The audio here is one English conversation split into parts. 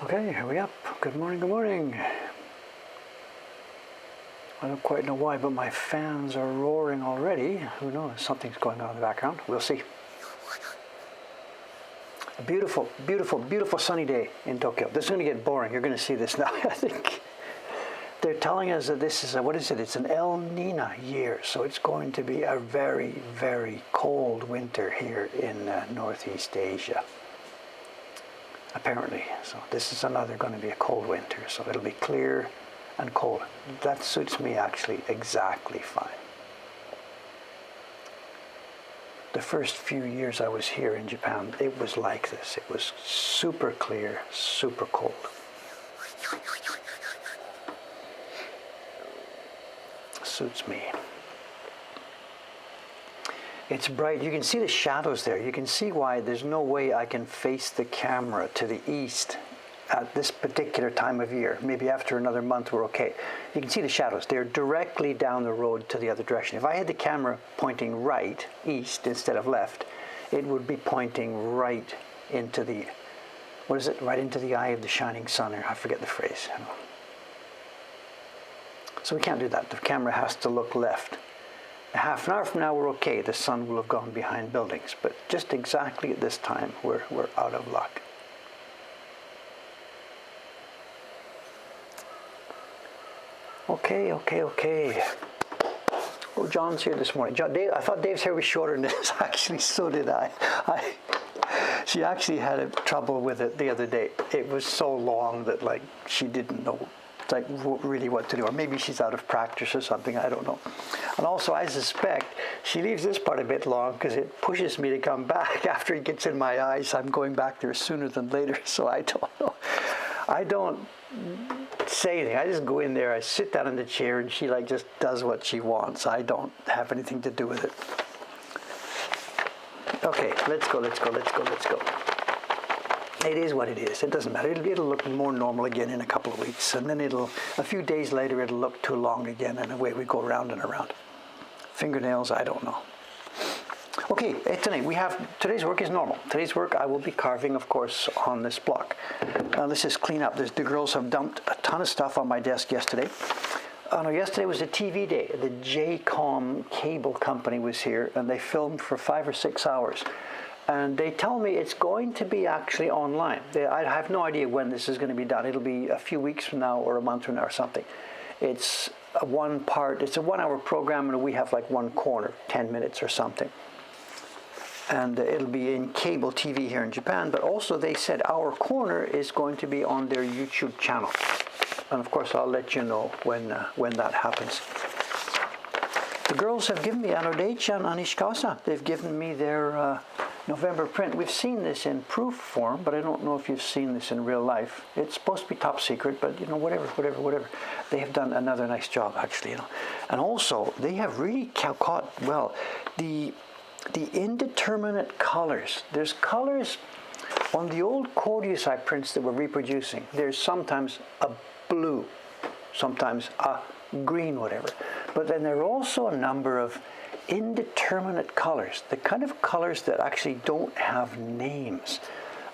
Okay, are we up? Good morning, good morning. I don't quite know why, but my fans are roaring already. Who knows? Something's going on in the background. We'll see. A beautiful, beautiful, beautiful sunny day in Tokyo. This is going to get boring. You're going to see this now, I think. They're telling us that this is it's an El Nino year, so it's going to be a very, very cold winter here in Northeast Asia. Apparently. So this is going to be a cold winter, so it'll be clear and cold. That suits me actually exactly fine. The first few years I was here in Japan, it was like this. It was super clear, super cold. Suits me. It's bright. You can see the shadows there. You can see why there's no way I can face the camera to the east at this particular time of year. Maybe after another month we're okay. You can see the shadows. They're directly down the road to the other direction. If I had the camera pointing right, east, instead of left, it would be pointing right into the, right into the eye of the shining sun, or I forget the phrase. So we can't do that. The camera has to look left. Half an hour from now we're okay. The sun will have gone behind buildings, but just exactly at this time we're out of luck. Okay. Oh, John's here this morning. Dave, I thought Dave's hair was shorter than this. Actually, so did I. She actually had trouble with it the other day. It was so long that she didn't know really what to do, or maybe she's out of practice or something, I don't know. And also I suspect she leaves this part a bit long because it pushes me to come back after it gets in my eyes. I'm going back there sooner than later, so I don't know. I don't say anything. I just go in there, I sit down in the chair, and she just does what she wants. I don't have anything to do with it. Okay, let's go. It is what it is. It doesn't matter. It'll look more normal again in a couple of weeks, and then a few days later, it'll look too long again, and away we go round and around. Fingernails, I don't know. Okay, today's work is normal. Today's work, I will be carving, of course, on this block. Now, this is clean up. The girls have dumped a ton of stuff on my desk yesterday. Yesterday was a TV day. The JCOM cable company was here, and they filmed for 5 or 6 hours. And they tell me it's going to be actually online. I have no idea when this is going to be done. It'll be a few weeks from now or a month from now or something. It's a 1-hour program, and we have one corner, 10 minutes or something. And it'll be in cable TV here in Japan, but also they said our corner is going to be on their YouTube channel. And of course, I'll let you know when that happens. The girls have given me Anodei-chan and Ishikawa-san. They've given me their November print. We've seen this in proof form, but I don't know if you've seen this in real life. It's supposed to be top secret, but whatever. They have done another nice job, actually, And also, they have really caught the indeterminate colors. There's colors on the old Cordyceps prints that we're reproducing. There's sometimes a blue, sometimes a green, whatever. But then there are also a number of indeterminate colors, the kind of colors that actually don't have names.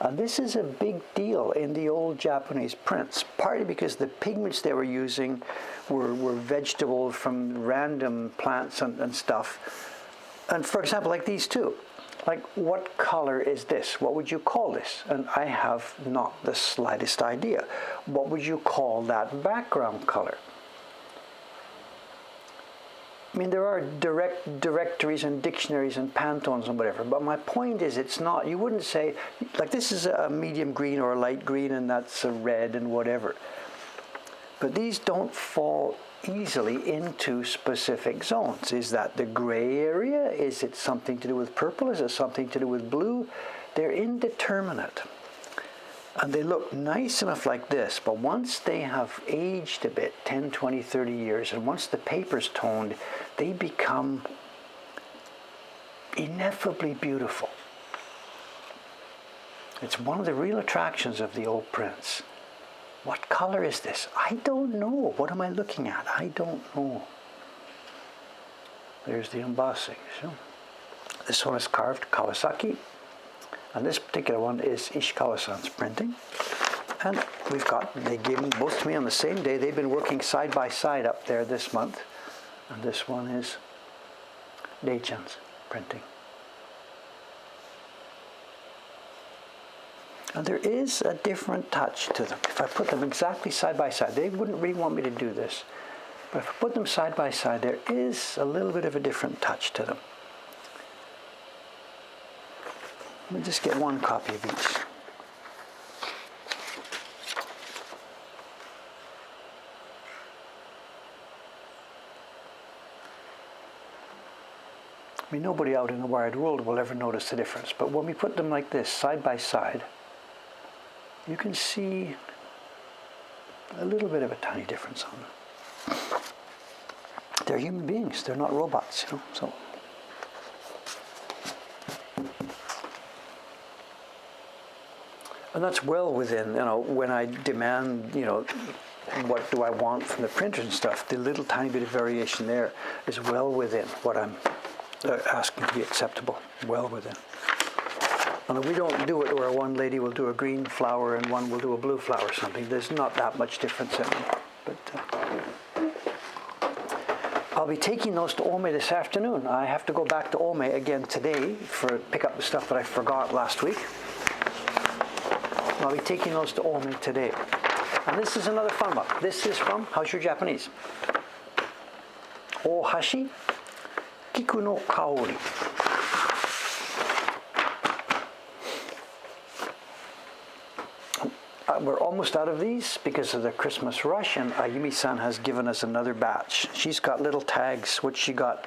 And this is a big deal in the old Japanese prints, partly because the pigments they were using were vegetables from random plants and stuff. And for example, like these two, what color is this? What would you call this? And I have not the slightest idea. What would you call that background color? I mean, there are directories and dictionaries and Pantones and whatever, but my point is you wouldn't say, this is a medium green or a light green and that's a red and whatever. But these don't fall easily into specific zones. Is that the gray area? Is it something to do with purple? Is it something to do with blue? They're indeterminate. And they look nice enough like this, but once they have aged a bit, 10, 20, 30 years, and once the paper's toned, they become ineffably beautiful. It's one of the real attractions of the old prints. What color is this? I don't know. What am I looking at? I don't know. There's the embossing. So this one is carved Kawasaki. And this particular one is Ishikawa-san's printing. And they gave them both to me on the same day. They've been working side by side up there this month. And this one is Deichan's printing. And there is a different touch to them. If I put them exactly side by side, they wouldn't really want me to do this. But if I put them side by side, there is a little bit of a different touch to them. Let me just get one copy of each. I mean, nobody out in the wired world will ever notice the difference. But when we put them like this, side by side, you can see a little bit of a tiny difference on them. They're human beings. They're not robots, you know. So, and that's well within, you know, when I demand, you know, what do I want from the printer and stuff, the little tiny bit of variation there is well within what I'm asking to be acceptable, well within. And we don't do it where one lady will do a green flower and one will do a blue flower or something. There's not that much difference in them. But I'll be taking those to Ome this afternoon. I have to go back to Ome again today for pick up the stuff that I forgot last week. I'll be taking those to Ome today. And this is another fun one. This is from, how's your Japanese? Ohashi Kiku no Kaori. We're almost out of these because of the Christmas rush, and Ayumi-san has given us another batch. She's got little tags. What she got?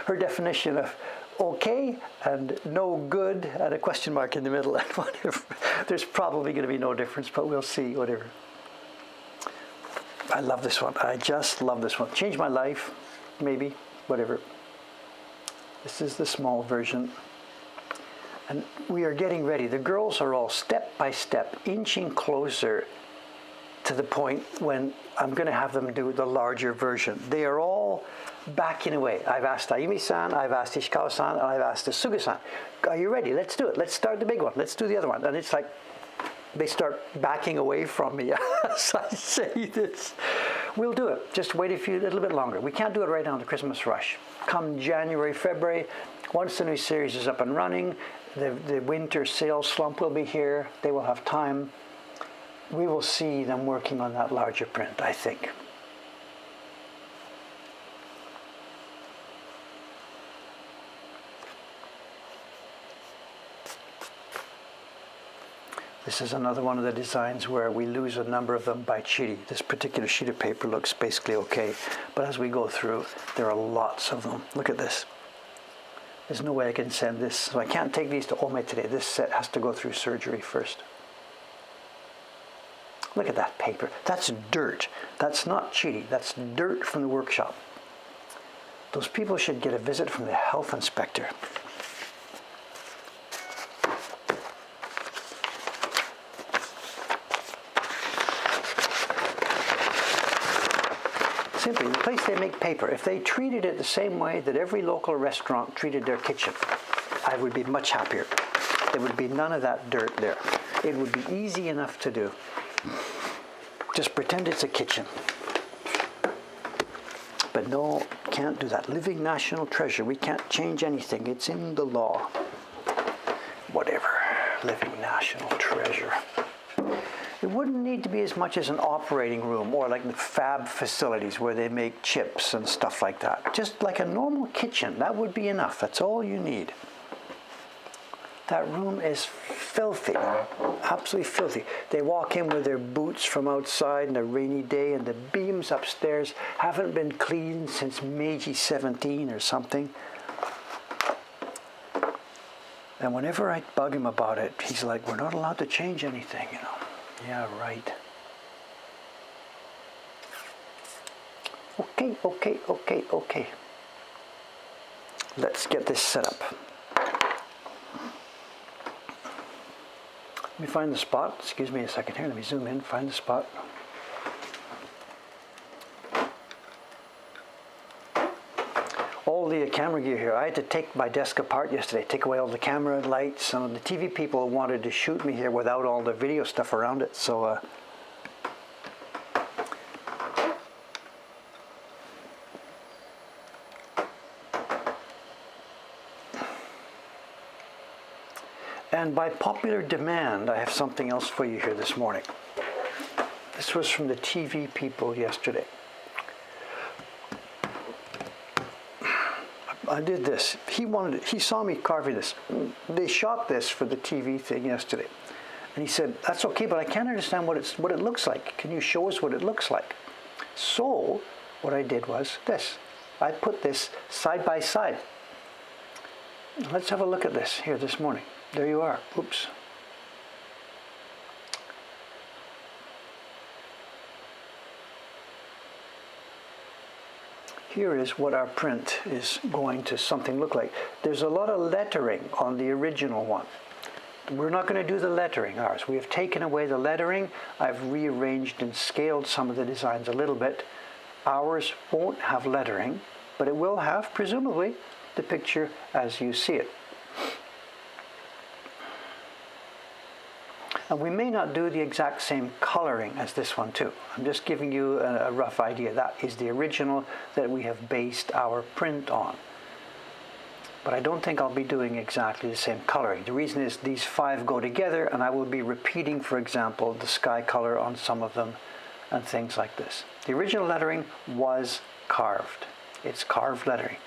Her definition of okay and no good and a question mark in the middle and whatever. There's probably going to be no difference, but we'll see, whatever. I love this one. I just love this one. Changed my life, maybe, whatever. This is the small version. And we are getting ready. The girls are all step by step inching closer to the point when I'm going to have them do the larger version. They are all backing away. I've asked Ayumi-san, I've asked Ishikawa-san, and I've asked Suga-san, are you ready? Let's do it. Let's start the big one. Let's do the other one. And it's like they start backing away from me as I say this. We'll do it. Just wait a little bit longer. We can't do it right now in the Christmas rush. Come January, February, once the new series is up and running, the winter sales slump will be here. They will have time. We will see them working on that larger print, I think. This is another one of the designs where we lose a number of them by chiri. This particular sheet of paper looks basically okay, but as we go through, there are lots of them. Look at this. There's no way I can send this, so I can't take these to Ome today. This set has to go through surgery first. Look at that paper. That's dirt. That's not chiri. That's dirt from the workshop. Those people should get a visit from the health inspector. Simply, the place they make paper, if they treated it the same way that every local restaurant treated their kitchen, I would be much happier. There would be none of that dirt there. It would be easy enough to do. Just pretend it's a kitchen. But no, can't do that. Living national treasure. We can't change anything. It's in the law. Whatever. Living national treasure. It wouldn't need to be as much as an operating room or like the fab facilities where they make chips and stuff like that. Just like a normal kitchen, that would be enough. That's all you need. That room is filthy, absolutely filthy. They walk in with their boots from outside on a rainy day, and the beams upstairs haven't been cleaned since Meiji 17 or something. And whenever I bug him about it, he's like, we're not allowed to change anything, you know. Yeah, right. Okay. Let's get this set up. Let me find the spot. Excuse me a second here. Let me zoom in, find the spot. all the camera gear here. I had to take my desk apart yesterday, take away all the camera lights. Some of the TV people wanted to shoot me here without all the video stuff around it. So and by popular demand, I have something else for you here this morning. This was from the TV people yesterday. I did this. He saw me carving this. They shot this for the TV thing yesterday. And he said, "That's okay, but I can't understand what it looks like. Can you show us what it looks like?" So what I did was this. I put this side by side. Let's have a look at this here this morning. There you are. Oops. Here is what our print is going to something look like. There's a lot of lettering on the original one. We're not going to do the lettering, ours. We have taken away the lettering. I've rearranged and scaled some of the designs a little bit. Ours won't have lettering, but it will have, presumably, the picture as you see it. And we may not do the exact same coloring as this one too. I'm just giving you a rough idea. That is the original that we have based our print on. But I don't think I'll be doing exactly the same coloring. The reason is these 5 go together, and I will be repeating, for example, the sky color on some of them and things like this. The original lettering was carved. It's carved lettering.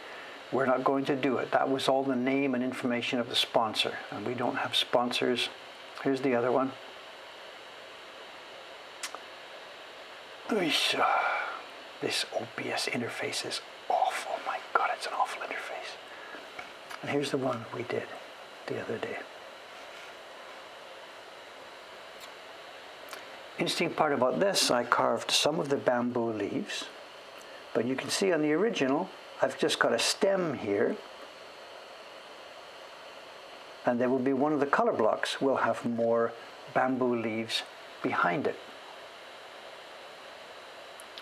We're not going to do it. That was all the name and information of the sponsor, and we don't have sponsors. Here's the other one. This OBS interface is awful. Oh my God, it's an awful interface. And here's the one we did the other day. Interesting part about this, I carved some of the bamboo leaves, but you can see on the original, I've just got a stem here. And there will be one of the color blocks will have more bamboo leaves behind it.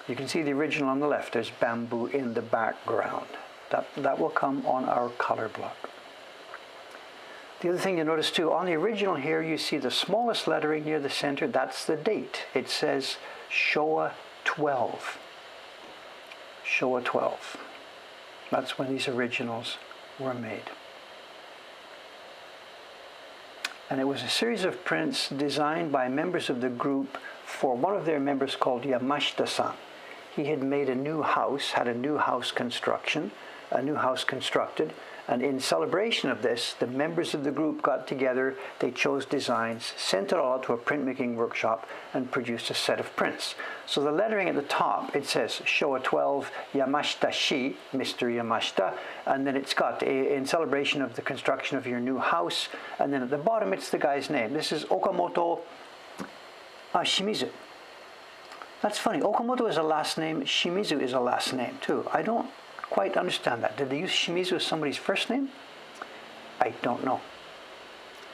You can see the original on the left. There's bamboo in the background. That will come on our color block. The other thing you notice too, on the original here, you see the smallest lettering near the center. That's the date. It says Showa 12. Showa 12. That's when these originals were made. And it was a series of prints designed by members of the group for one of their members called Yamashita-san. He had made a new house, had a new house constructed, and in celebration of this, the members of the group got together, they chose designs, sent it all out to a printmaking workshop, and produced a set of prints. So the lettering at the top, it says Showa 12 Yamashita Shi, Mr. Yamashita, and then it's got in celebration of the construction of your new house, and then at the bottom it's the guy's name. This is Okamoto Shimizu. That's funny. Okamoto is a last name, Shimizu is a last name too. I don't quite understand that. Did they use Shimizu as somebody's first name? I don't know.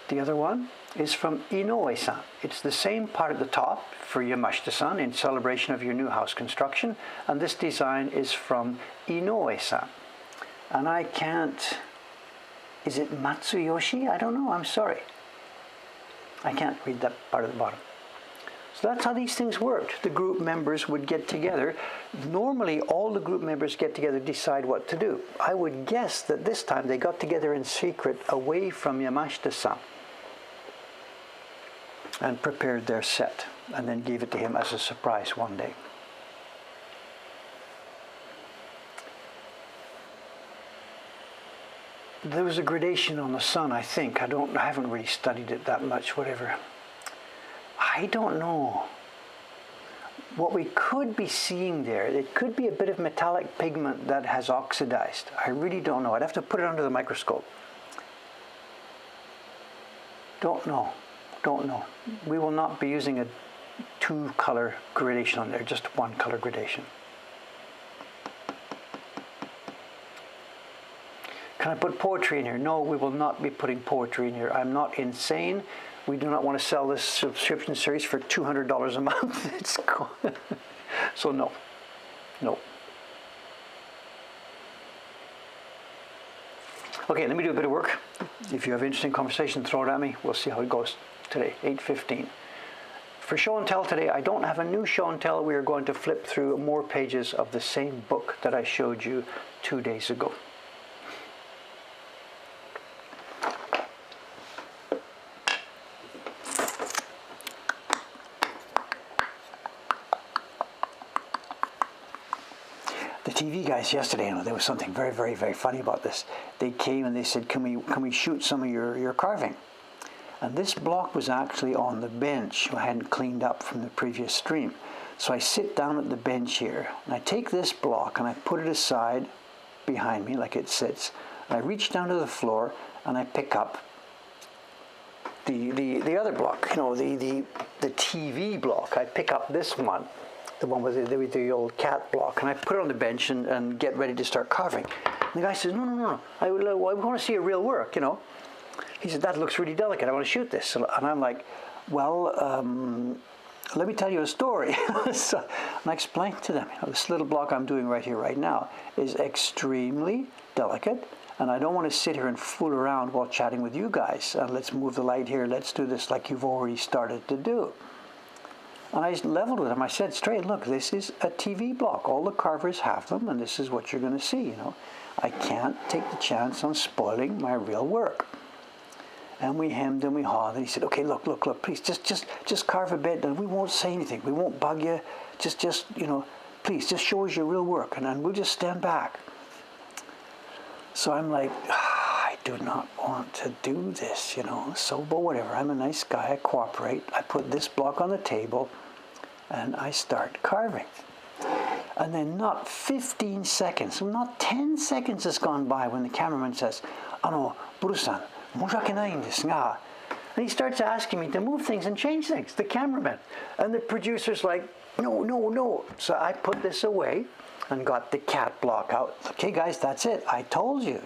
The other one is from Inoue-san. It's the same part at the top for Yamashita-san in celebration of your new house construction, and this design is from Inoue-san. And I can't, is it Matsuyoshi? I don't know, I'm sorry. I can't read that part at the bottom. So that's how these things worked. The group members would get together. Normally, all the group members get together, decide what to do. I would guess that this time they got together in secret away from Yamashita-san and prepared their set and then gave it to him as a surprise one day. There was a gradation on the sun, I think. I haven't really studied it that much, whatever. I don't know. What we could be seeing there, it could be a bit of metallic pigment that has oxidized. I really don't know. I'd have to put it under the microscope. Don't know. We will not be using a 2-color gradation on there, just 1-color gradation. Can I put poetry in here? No, we will not be putting poetry in here. I'm not insane. We do not want to sell this subscription series for $200 a month. It's so no. Okay, let me do a bit of work. If you have interesting conversation, throw it at me. We'll see how it goes today, 8:15. For show and tell today, I don't have a new show and tell. We are going to flip through more pages of the same book that I showed you 2 days ago. The TV guys yesterday, there was something very, very, very funny about this. They came and they said, can we shoot some of your carving? And this block was actually on the bench. I hadn't cleaned up from the previous stream. So I sit down at the bench here, and I take this block and I put it aside behind me like it sits. And I reach down to the floor and I pick up the other block, the TV block. I pick up this one, the one with the old cat block, and I put it on the bench and get ready to start carving. And the guy says, no, I want to see your real work, He said, that looks really delicate. I want to shoot this. And I'm like, well, let me tell you a story. And I explained to them, this little block I'm doing right here, right now, is extremely delicate. And I don't want to sit here and fool around while chatting with you guys. And let's move the light here. Let's do this like you've already started to do. And I leveled with him. I said straight, look, this is a TV block. All the carvers have them, and this is what you're going to see, I can't take the chance on spoiling my real work. And we hemmed and we hawed, and he said, okay, look, please, just carve a bit, and we won't say anything. We won't bug you. Just please, just show us your real work, and we'll just stand back. So I'm like, I do not want to do this, So, but whatever, I'm a nice guy, I cooperate. I put this block on the table, and I start carving. And then not 15 seconds, not 10 seconds has gone by when the cameraman says, Bruce-san, 申し訳ないんですが, and he starts asking me to move things and change things, the cameraman. And the producer's like, no. So I put this away and got the cat block out. Okay, guys, that's it. I told you,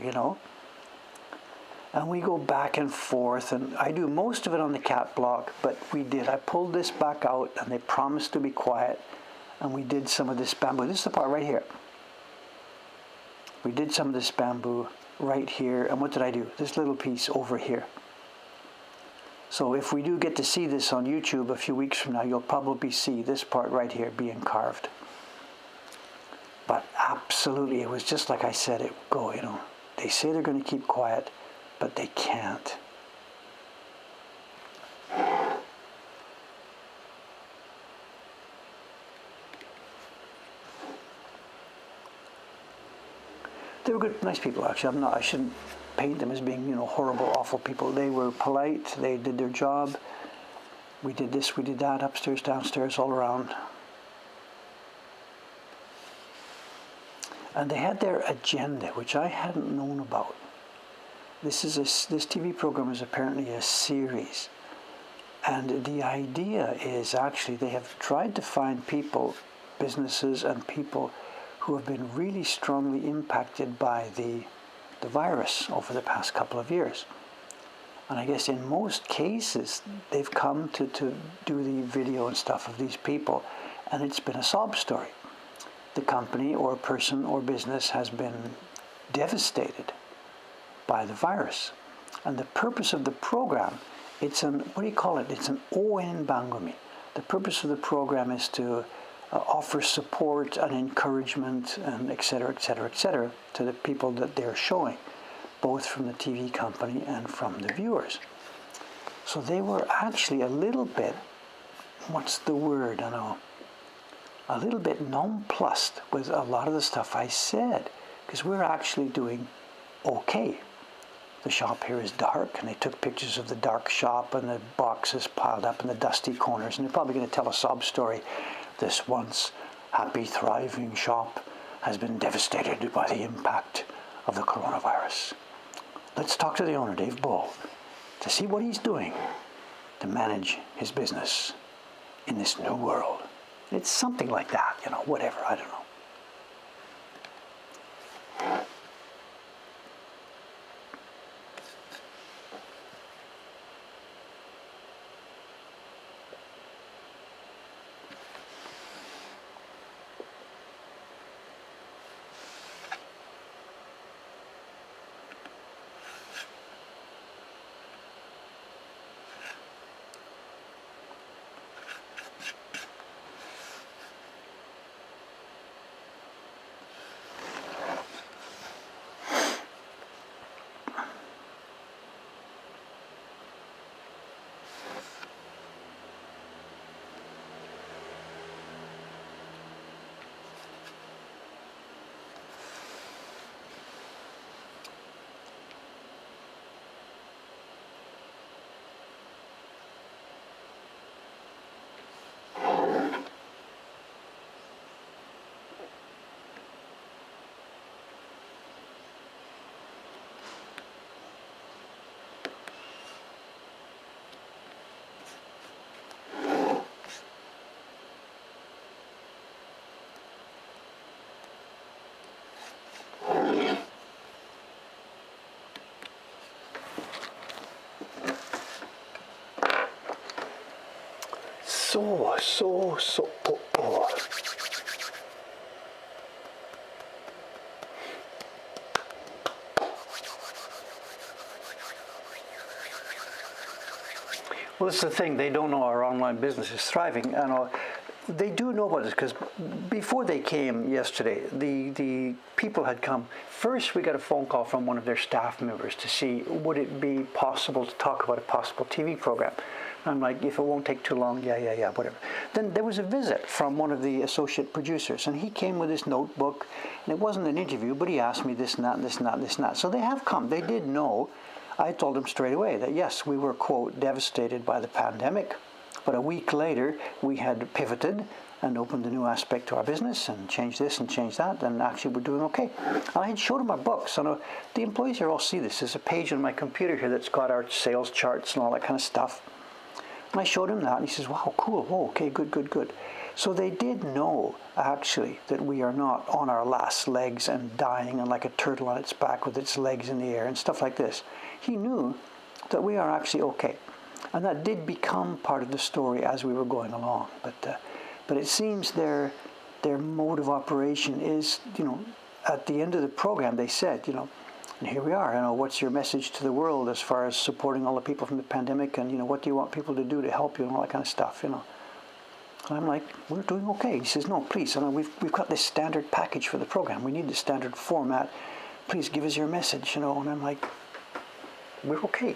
And we go back and forth, and I do most of it on the cat block, but I pulled this back out, and they promised to be quiet, and we did some of this bamboo. This is the part right here. We did some of this bamboo right here, and what did I do? This little piece over here. So if we do get to see this on YouTube a few weeks from now, you'll probably see this part right here being carved. But absolutely, it was just like I said it would go, They say they're going to keep quiet, but they can't. They were good, nice people, actually. I shouldn't paint them as being, horrible, awful people. They were polite. They did their job. We did this, we did that, upstairs, downstairs, all around. And they had their agenda, which I hadn't known about. This TV program is apparently a series. And the idea is actually they have tried to find people, businesses and people who have been really strongly impacted by the virus over the past couple of years. And I guess in most cases, they've come to do the video and stuff of these people, and it's been a sob story. The company or person or business has been devastated by the virus. And the purpose of the program, it's an ON Bangumi. The purpose of the program is to offer support and encouragement and et cetera, to the people that they're showing, both from the TV company and from the viewers. So they were actually a little bit, a little bit nonplussed with a lot of the stuff I said, because we're actually doing okay. The shop here is dark, and they took pictures of the dark shop and the boxes piled up in the dusty corners, and they're probably going to tell a sob story. This once happy, thriving shop has been devastated by the impact of the coronavirus. Let's talk to the owner, Dave Bull, to see what he's doing to manage his business in this new world. It's something like that, whatever, I don't know. so. Well, this is the thing. They don't know our online business is thriving. And they do know about this because before they came yesterday, the people had come. First, we got a phone call from one of their staff members to see would it be possible to talk about a possible TV program. And I'm like, if it won't take too long, yeah, whatever. Then there was a visit from one of the associate producers, and he came with his notebook, and it wasn't an interview, but he asked me this and that and this and that and this and that. So they have come. They did know. I told them straight away that yes, we were, quote, devastated by the pandemic, but a week later we had pivoted and opened a new aspect to our business and changed this and changed that, and actually we're doing okay. And I had showed them our books, and the employees here all see this. There's a page on my computer here that's got our sales charts and all that kind of stuff. And I showed him that, and he says, wow, cool, whoa, okay, good. So they did know, actually, that we are not on our last legs and dying and like a turtle on its back with its legs in the air and stuff like this. He knew that we are actually okay. And that did become part of the story as we were going along. But it seems their mode of operation is, at the end of the program, they said, and here we are, what's your message to the world as far as supporting all the people from the pandemic, and, what do you want people to do to help you and all that kind of stuff, And I'm like, we're doing okay. He says, no, please, we've got this standard package for the program. We need the standard format. Please give us your message, And I'm like, we're okay.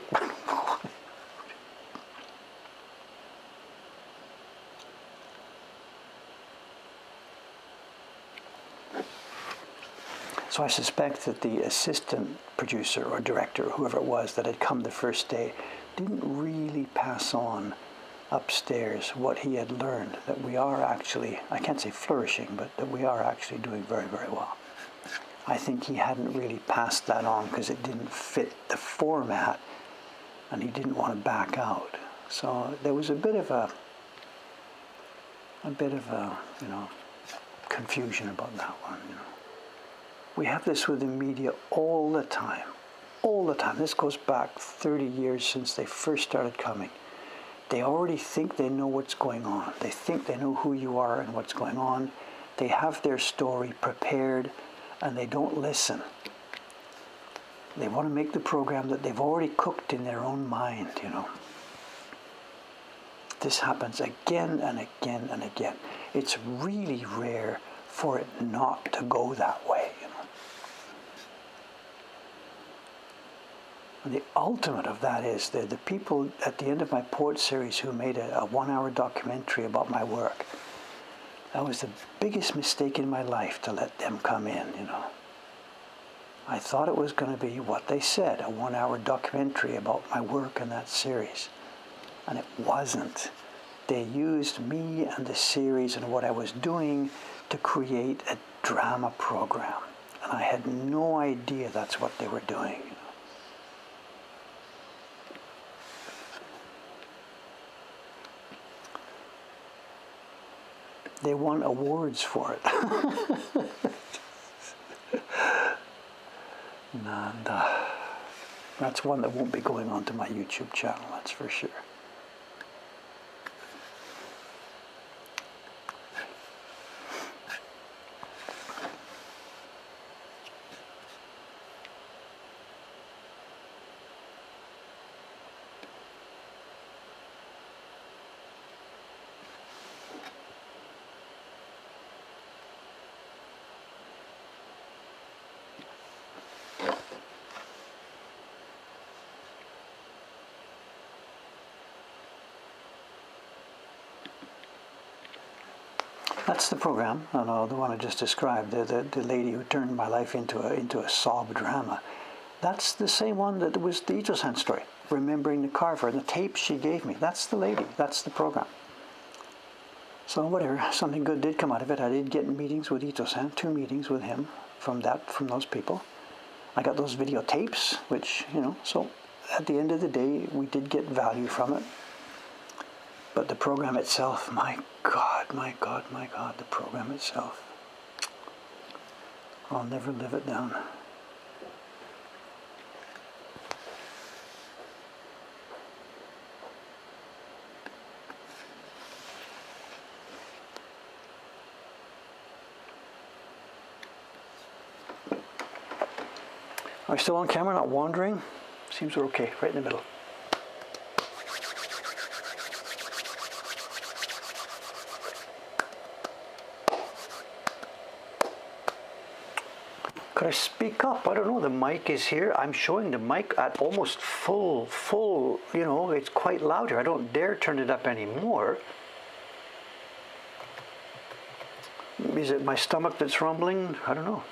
So I suspect that the assistant producer or director, or whoever it was that had come the first day, didn't really pass on upstairs what he had learned, that we are actually, I can't say flourishing, but that we are actually doing very, very well. I think he hadn't really passed that on because it didn't fit the format and he didn't want to back out. So there was a bit of a confusion about that one, We have this with the media all the time. This goes back 30 years since they first started coming. They already think they know what's going on. They think they know who you are and what's going on. They have their story prepared, and they don't listen. They want to make the program that they've already cooked in their own mind, This happens again and again and again. It's really rare for it not to go that way, And the ultimate of that is the people at the end of my Port series who made a 1-hour documentary about my work. That was the biggest mistake in my life to let them come in, I thought it was going to be what they said, a 1-hour documentary about my work in that series. And it wasn't. They used me and the series and what I was doing to create a drama program. And I had no idea that's what they were doing. They won awards for it. And that's one that won't be going onto my YouTube channel, that's for sure. That's the program, the one I just described, the lady who turned my life into a sob drama. That's the same one that was the Ito-san story, remembering the carver and the tapes she gave me. That's the lady, that's the program. So whatever, something good did come out of it. I did get meetings with Ito-san, 2 meetings with him from those people. I got those videotapes, which, so at the end of the day, we did get value from it. But the program itself, my God, the program itself. I'll never live it down. Are we still on camera, not wandering? Seems we're okay, right in the middle. Could I speak up? I don't know. The mic is here. I'm showing the mic at almost full, you know, it's quite loud here. I don't dare turn it up anymore. Is it my stomach that's rumbling? I don't know.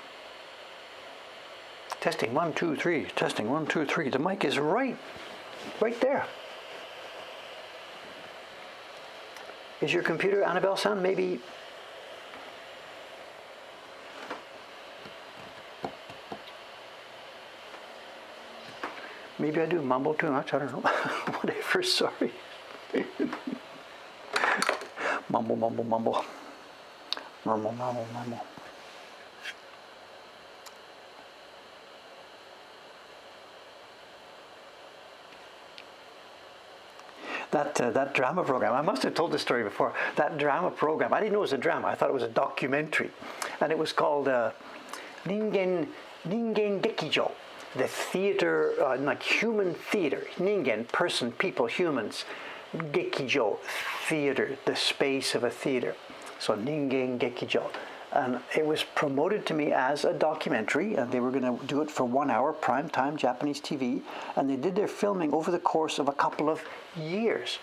Testing 1, 2, 3. Testing 1, 2, 3. The mic is right there. Is your computer Annabelle sound? Maybe. Maybe I do mumble too much. I don't know. Whatever. Sorry. Mumble, mumble, mumble. Mumble, mumble, mumble. That drama program, I must have told this story before. That drama program, I didn't know it was a drama. I thought it was a documentary. And it was called Ningen Gekijo. The theater, like human theater. Ningen, person, people, humans. Gekijo, theater, the space of a theater. So Ningen Gekijo. And it was promoted to me as a documentary, and they were going to do it for 1 hour, prime time Japanese TV, and they did their filming over the course of a couple of years.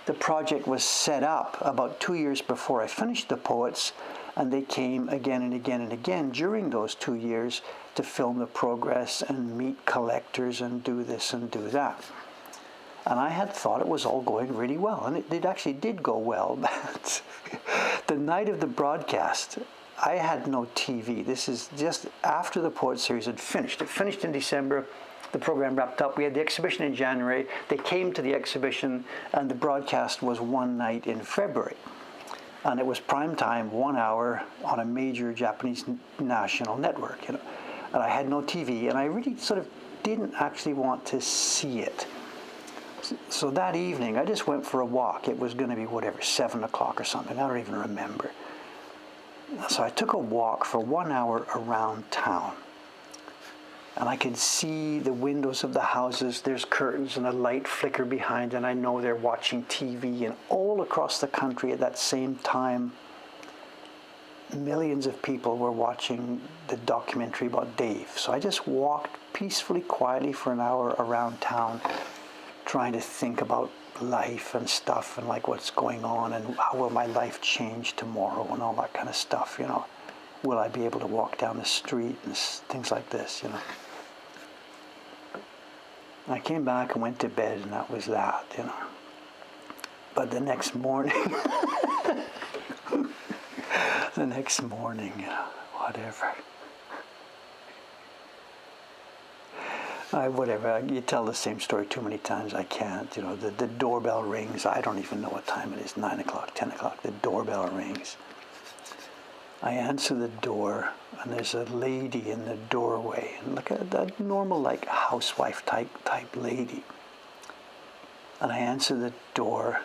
The project was set up about 2 years before I finished The Poets, and they came again and again and again during those 2 years to film the progress and meet collectors and do this and do that. And I had thought it was all going really well, and it actually did go well, but the night of the broadcast, I had no TV. This is just after the Poet series had finished. It finished in December. The program wrapped up. We had the exhibition in January. They came to the exhibition, and the broadcast was one night in February. And it was prime time, 1 hour on a major Japanese national network. You know, and I had no TV, and I really sort of didn't actually want to see it. So that evening, I just went for a walk. It was going to be whatever, 7 o'clock or something. I don't even remember. So I took a walk for 1 hour around town, and I could see the windows of the houses. There's curtains and a light flicker behind, and I know they're watching TV. And all across the country at that same time, millions of people were watching the documentary about Dave. So I just walked peacefully, quietly for an hour around town, trying to think about life and stuff and like what's going on and how will my life change tomorrow and all that kind of stuff, you know. Will I be able to walk down the street and things like this, you know. I came back and went to bed, and that was that, you know. But the next morning, whatever. Whatever, you tell the same story too many times, I can't. You know, the doorbell rings. I don't even know what time it is, 9 o'clock, 10 o'clock. The doorbell rings. I answer the door, and there's a lady in the doorway. And look at that normal, like, housewife type lady. And I answer the door,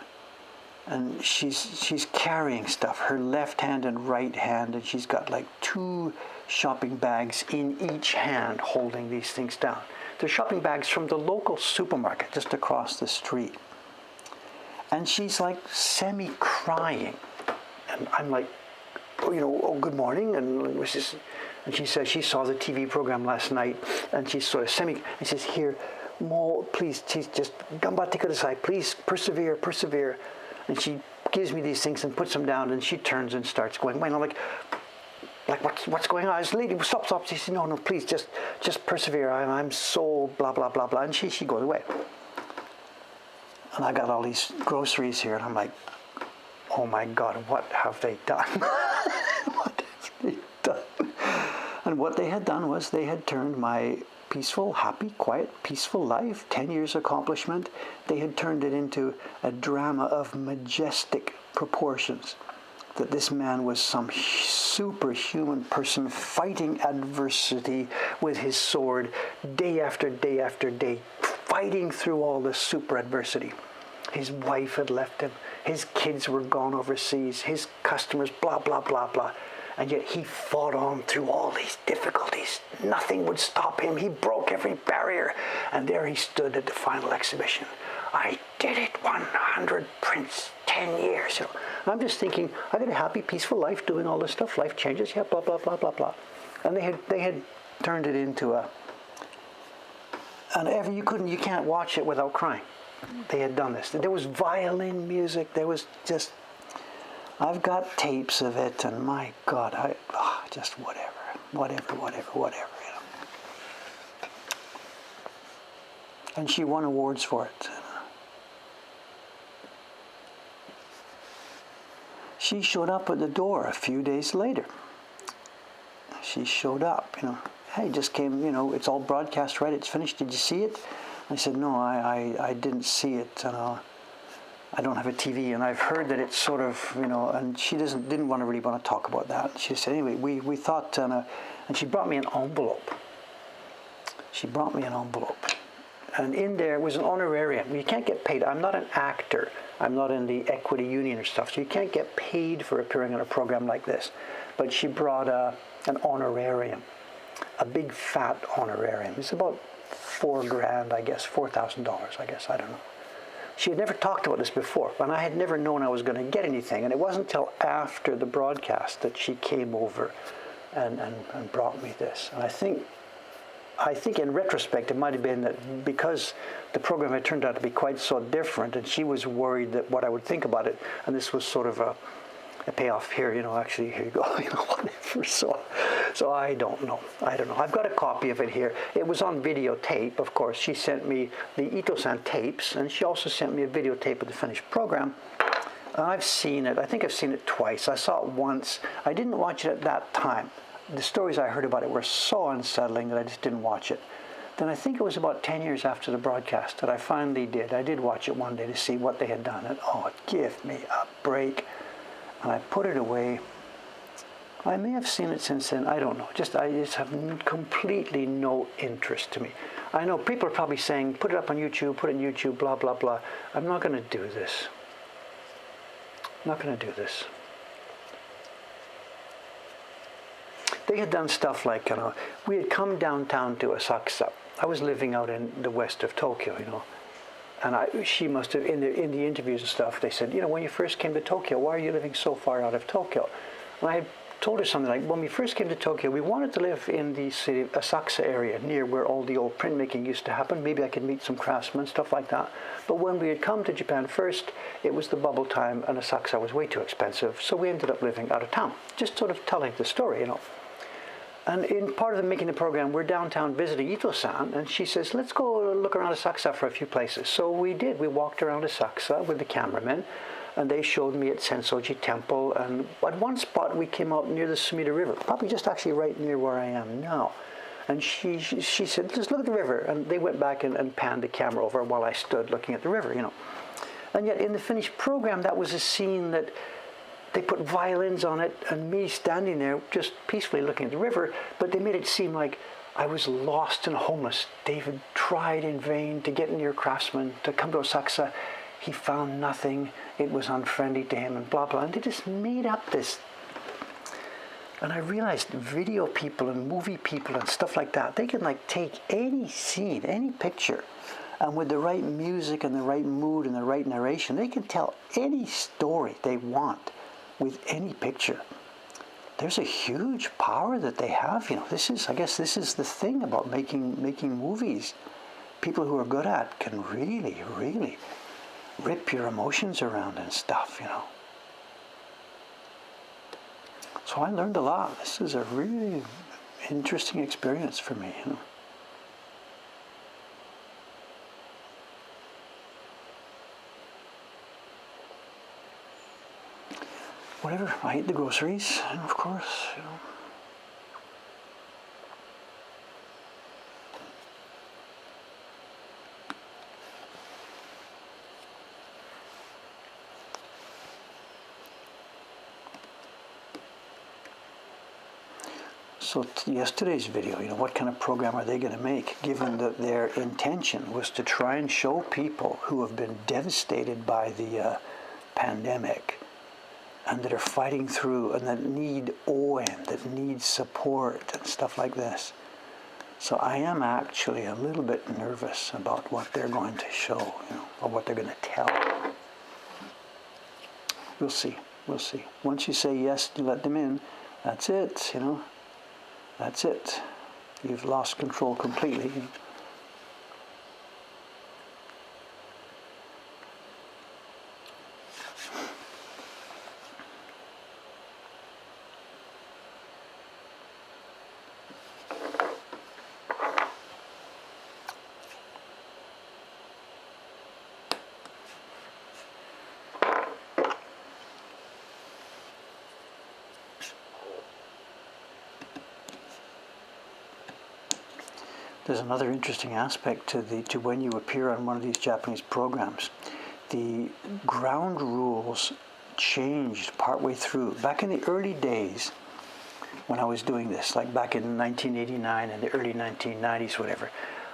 and she's carrying stuff, her left hand and right hand, and she's got like 2 shopping bags in each hand holding these things down. They're shopping bags from the local supermarket just across the street. And she's like semi-crying. And I'm like, oh, you know, oh, good morning. And she says she saw the TV program last night, and she's sort of and she says, here, Mo, please, just gambatte kudasai, please persevere. And she gives me these things and puts them down, and she turns and starts going. And I'm like what's going on? This lady, stop. She said, no, please, just persevere. I'm so blah, blah, blah, blah. And she goes away. And I got all these groceries here, and I'm like, oh my God, what have they done? What have they done? And what they had done was they had turned my peaceful, happy, quiet, peaceful life, 10 years accomplishment, they had turned it into a drama of majestic proportions. That this man was some superhuman person fighting adversity with his sword day after day after day, fighting through all this super adversity. His wife had left him. His kids were gone overseas. His customers, blah, blah, blah, blah. And yet he fought on through all these difficulties. Nothing would stop him. He broke every barrier. And there he stood at the final exhibition. I did it, 100 prints, 10 years. And I'm just thinking, I got a happy, peaceful life doing all this stuff. Life changes, yeah, blah, blah, blah, blah, blah. And they had turned it into you can't watch it without crying. They had done this. There was violin music. There was just, I've got tapes of it, and my God, just whatever, you know. And she won awards for it. She showed up at the door a few days later. She showed up, you know. Hey, just came, you know, it's all broadcast, right? It's finished. Did you see it? I said, no, I didn't see it. I don't have a TV, and I've heard that it's sort of, you know, and she didn't really want to talk about that. She said, anyway, we thought, and she brought me an envelope. And in there was an honorarium. You can't get paid. I'm not an actor. I'm not in the equity union or stuff, so you can't get paid for appearing on a program like this. But she brought an honorarium, a big fat honorarium. It's about $4,000, I guess, $4,000, I guess, I don't know. She had never talked about this before, and I had never known I was going to get anything. And it wasn't until after the broadcast that she came over and brought me this. And I think in retrospect, it might have been that because the program had turned out to be quite so different, and she was worried that what I would think about it, and this was sort of a payoff here, you know, actually, here you go, you know, whatever. So I don't know. I've got a copy of it here. It was on videotape, of course. She sent me the Ito-san tapes, and she also sent me a videotape of the finished program. I've seen it. I think I've seen it twice. I saw it once. I didn't watch it at that time. The stories I heard about it were so unsettling that I just didn't watch it. Then I think it was about 10 years after the broadcast that I finally did. I did watch it one day to see what they had done. And oh, give me a break. And I put it away. I may have seen it since then. I don't know. I just have completely no interest to me. I know people are probably saying, put it up on YouTube, put it on YouTube, blah, blah, blah. I'm not going to do this. They had done stuff like, you know, we had come downtown to Asakusa. I was living out in the west of Tokyo, you know. And she must have, in the interviews and stuff, they said, you know, when you first came to Tokyo, why are you living so far out of Tokyo? And I had told her something like, when we first came to Tokyo, we wanted to live in the city of Asakusa area, near where all the old printmaking used to happen. Maybe I could meet some craftsmen, stuff like that. But when we had come to Japan first, it was the bubble time, and Asakusa was way too expensive, so we ended up living out of town. Just sort of telling the story, you know. And in part of making the program, we're downtown visiting Ito-san, and she says, let's go look around Asakusa for a few places. So we did. We walked around Asakusa with the cameramen, and they showed me at Sensoji Temple. And at one spot, we came out near the Sumida River, probably just actually right near where I am now. And she said, just look at the river. And they went back and panned the camera over while I stood looking at the river, you know. And yet in the finished program, that was a scene that they put violins on it and me standing there just peacefully looking at the river, but they made it seem like I was lost and homeless. David tried in vain to get near craftsmen, to come to Asakusa. He found nothing. It was unfriendly to him and blah, blah. And they just made up this. And I realized video people and movie people and stuff like that, they can like take any scene, any picture, and with the right music and the right mood and the right narration, they can tell any story they want with any picture. There's a huge power that they have. You know, I guess this is the thing about making movies. People who are good at can really, really rip your emotions around and stuff, you know. So I learned a lot. This is a really interesting experience for me, you know. Whatever, I eat the groceries, and of course, you know. So yesterday's video, you know, what kind of program are they going to make, given that their intention was to try and show people who have been devastated by the pandemic and that are fighting through and that need OM, that need support and stuff like this. So I am actually a little bit nervous about what they're going to show, or what they're going to tell. We'll see. We'll see. Once you say yes, you let them in, that's it, That's it. You've lost control completely. There's another interesting aspect to when you appear on one of these Japanese programs. The ground rules changed partway through. Back in the early days, when I was doing this, like back in 1989 and the early 1990s, whatever,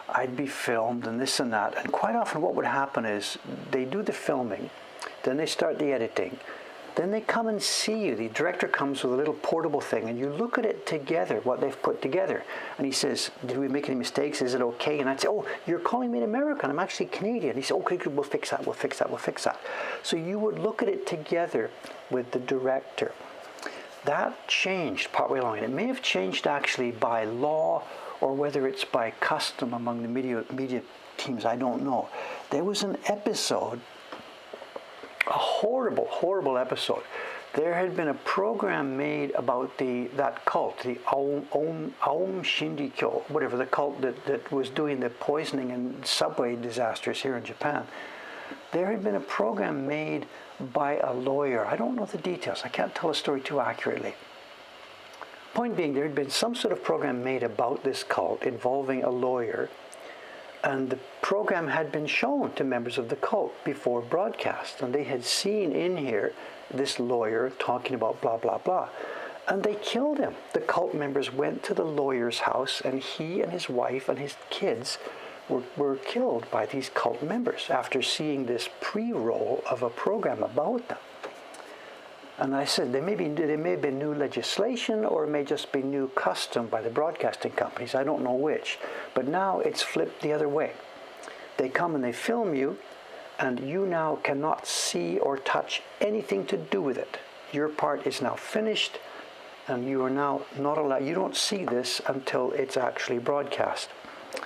I'd be filmed and this and that. And quite often what would happen is they do the filming, then they start the editing, then they come and see you. The director comes with a little portable thing and you look at it together, what they've put together. And he says, did we make any mistakes? Is it okay? And I'd say, oh, you're calling me an American. I'm actually Canadian. He said, okay, good, we'll fix that, we'll fix that, we'll fix that. So you would look at it together with the director. That changed partway along. And it may have changed actually by law or whether it's by custom among the media teams, I don't know. There was an episode, a horrible, horrible episode. There had been a program made about that cult, the Aum Shindikyo, whatever, the cult that was doing the poisoning and subway disasters here in Japan. There had been a program made by a lawyer. I don't know the details. I can't tell the story too accurately. Point being, there had been some sort of program made about this cult involving a lawyer, and the program had been shown to members of the cult before broadcast, and they had seen in here this lawyer talking about blah, blah, blah. And they killed him. The cult members went to the lawyer's house, and he and his wife and his kids were killed by these cult members after seeing this pre-roll of a program about them. And I said, there may have been new legislation, or it may just be new custom by the broadcasting companies. I don't know which. But now it's flipped the other way. They come and they film you, and you now cannot see or touch anything to do with it. Your part is now finished, and you are now not allowed. You don't see this until it's actually broadcast.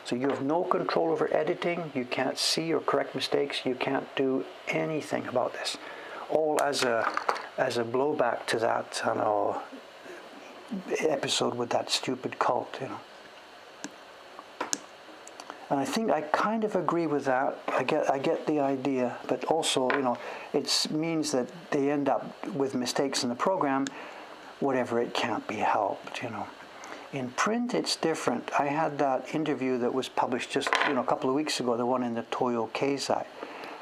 So you have no control over editing. You can't see or correct mistakes. You can't do anything about this. All as a blowback to that episode with that stupid cult, And I think I kind of agree with that. I get the idea, but also, it means that they end up with mistakes in the program, whatever, it can't be helped, In print, it's different. I had that interview that was published just, a couple of weeks ago, the one in the Toyo Keizai.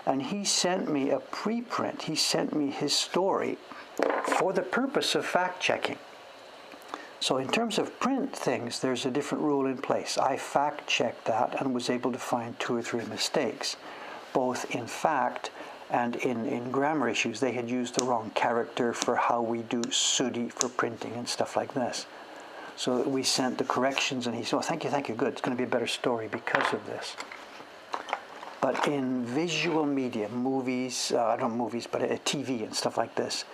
And he sent me a preprint. He sent me his story for the purpose of fact-checking. So in terms of print things, there's a different rule in place. I fact-checked that and was able to find 2 or 3 mistakes, both in fact and in grammar issues. They had used the wrong character for how we do suri for printing and stuff like this. So we sent the corrections, and he said, oh, thank you, good. It's going to be a better story because of this. But in visual media, movies, not movies, but TV and stuff like this,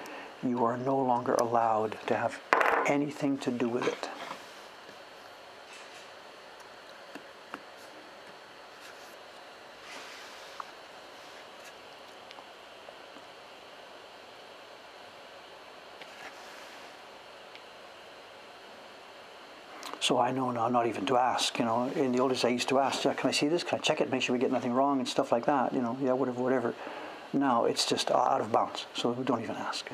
you are no longer allowed to have anything to do with it. So I know now not even to ask, In the old days I used to ask, yeah, can I see this? Can I check it? Make sure we get nothing wrong and stuff like that, yeah, whatever. Now it's just out of bounds, so we don't even ask,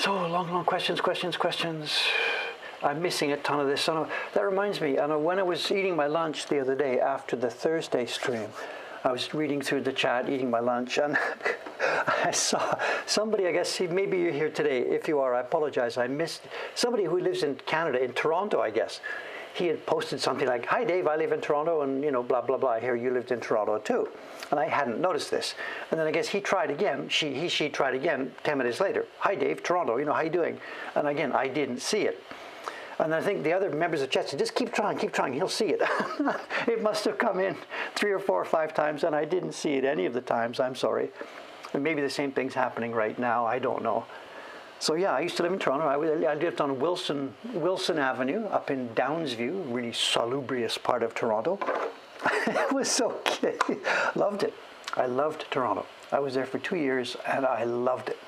So long questions. I'm missing a ton of this. That reminds me, when I was eating my lunch the other day after the Thursday stream, I was reading through the chat, eating my lunch, and I saw somebody, I guess maybe you're here today. If you are, I apologize. I missed somebody who lives in Canada, in Toronto, I guess. He had posted something like, "Hi Dave, I live in Toronto, and blah, blah, blah. I hear you lived in Toronto too." And I hadn't noticed this. And then I guess he tried again, she tried again 10 minutes later. "Hi Dave, Toronto, how you doing?" And again, I didn't see it. And I think the other members of the chat said, "Just keep trying, he'll see it." It must have come in 3 or 4 or 5 times, and I didn't see it any of the times. I'm sorry. And maybe the same thing's happening right now. I don't know. So yeah, I used to live in Toronto. I lived on Wilson Avenue up in Downsview, really salubrious part of Toronto. It was okay. Loved it. I loved Toronto. I was there for 2 years, and I loved it.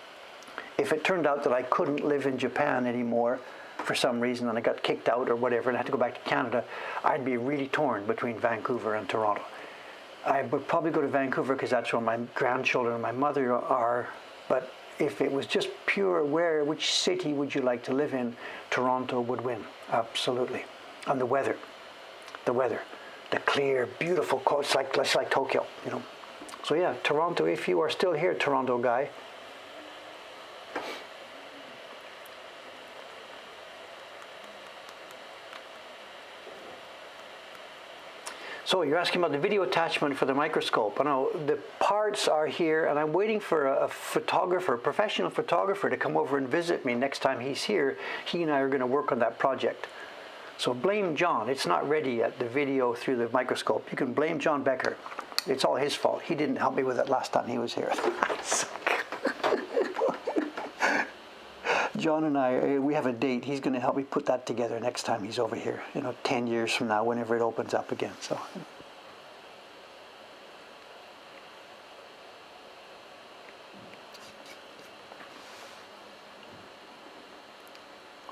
If it turned out that I couldn't live in Japan anymore for some reason, and I got kicked out or whatever, and I had to go back to Canada, I'd be really torn between Vancouver and Toronto. I would probably go to Vancouver because that's where my grandchildren and my mother are, but if it was just pure, which city would you like to live in, Toronto would win, absolutely. And the weather, the clear, beautiful coast, it's like Tokyo, So yeah, Toronto, if you are still here, Toronto guy. So you're asking about the video attachment for the microscope. I know the parts are here, and I'm waiting for a professional photographer to come over and visit me next time he's here. He and I are going to work on that project. So blame John. It's not ready yet, the video through the microscope. You can blame John Becker. It's all his fault. He didn't help me with it last time he was here. John and I, we have a date. He's going to help me put that together next time he's over here, 10 years from now, whenever it opens up again. So,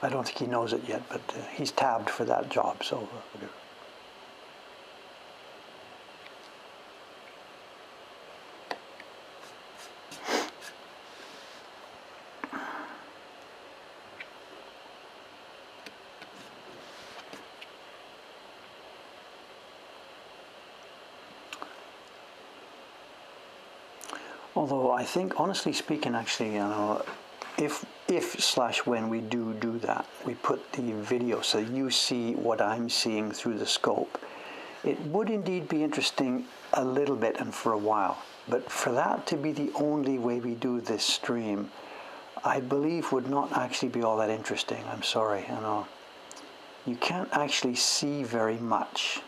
I don't think he knows it yet, but he's tabbed for that job, so whatever. Although I think, honestly speaking, actually, if/when we do that, we put the video so you see what I'm seeing through the scope. It would indeed be interesting a little bit and for a while. But for that to be the only way we do this stream, I believe would not actually be all that interesting. I'm sorry, You can't actually see very much.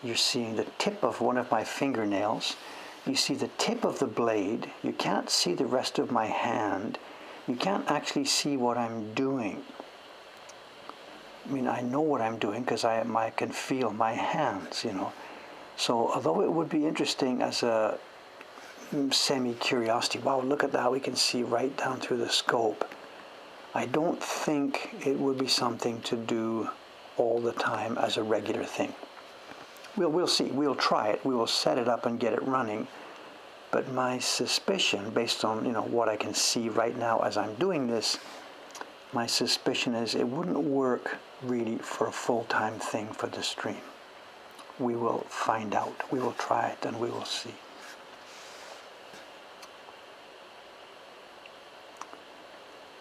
You're seeing the tip of one of my fingernails. You see the tip of the blade. You can't see the rest of my hand. You can't actually see what I'm doing. I mean, I know what I'm doing because I can feel my hands, So although it would be interesting as a semi-curiosity, wow, look at that, we can see right down through the scope. I don't think it would be something to do all the time as a regular thing. We'll see. We'll try it. We will set it up and get it running. But my suspicion, based on what I can see right now as I'm doing this, my suspicion is it wouldn't work really for a full-time thing for the stream. We will find out. We will try it and we will see.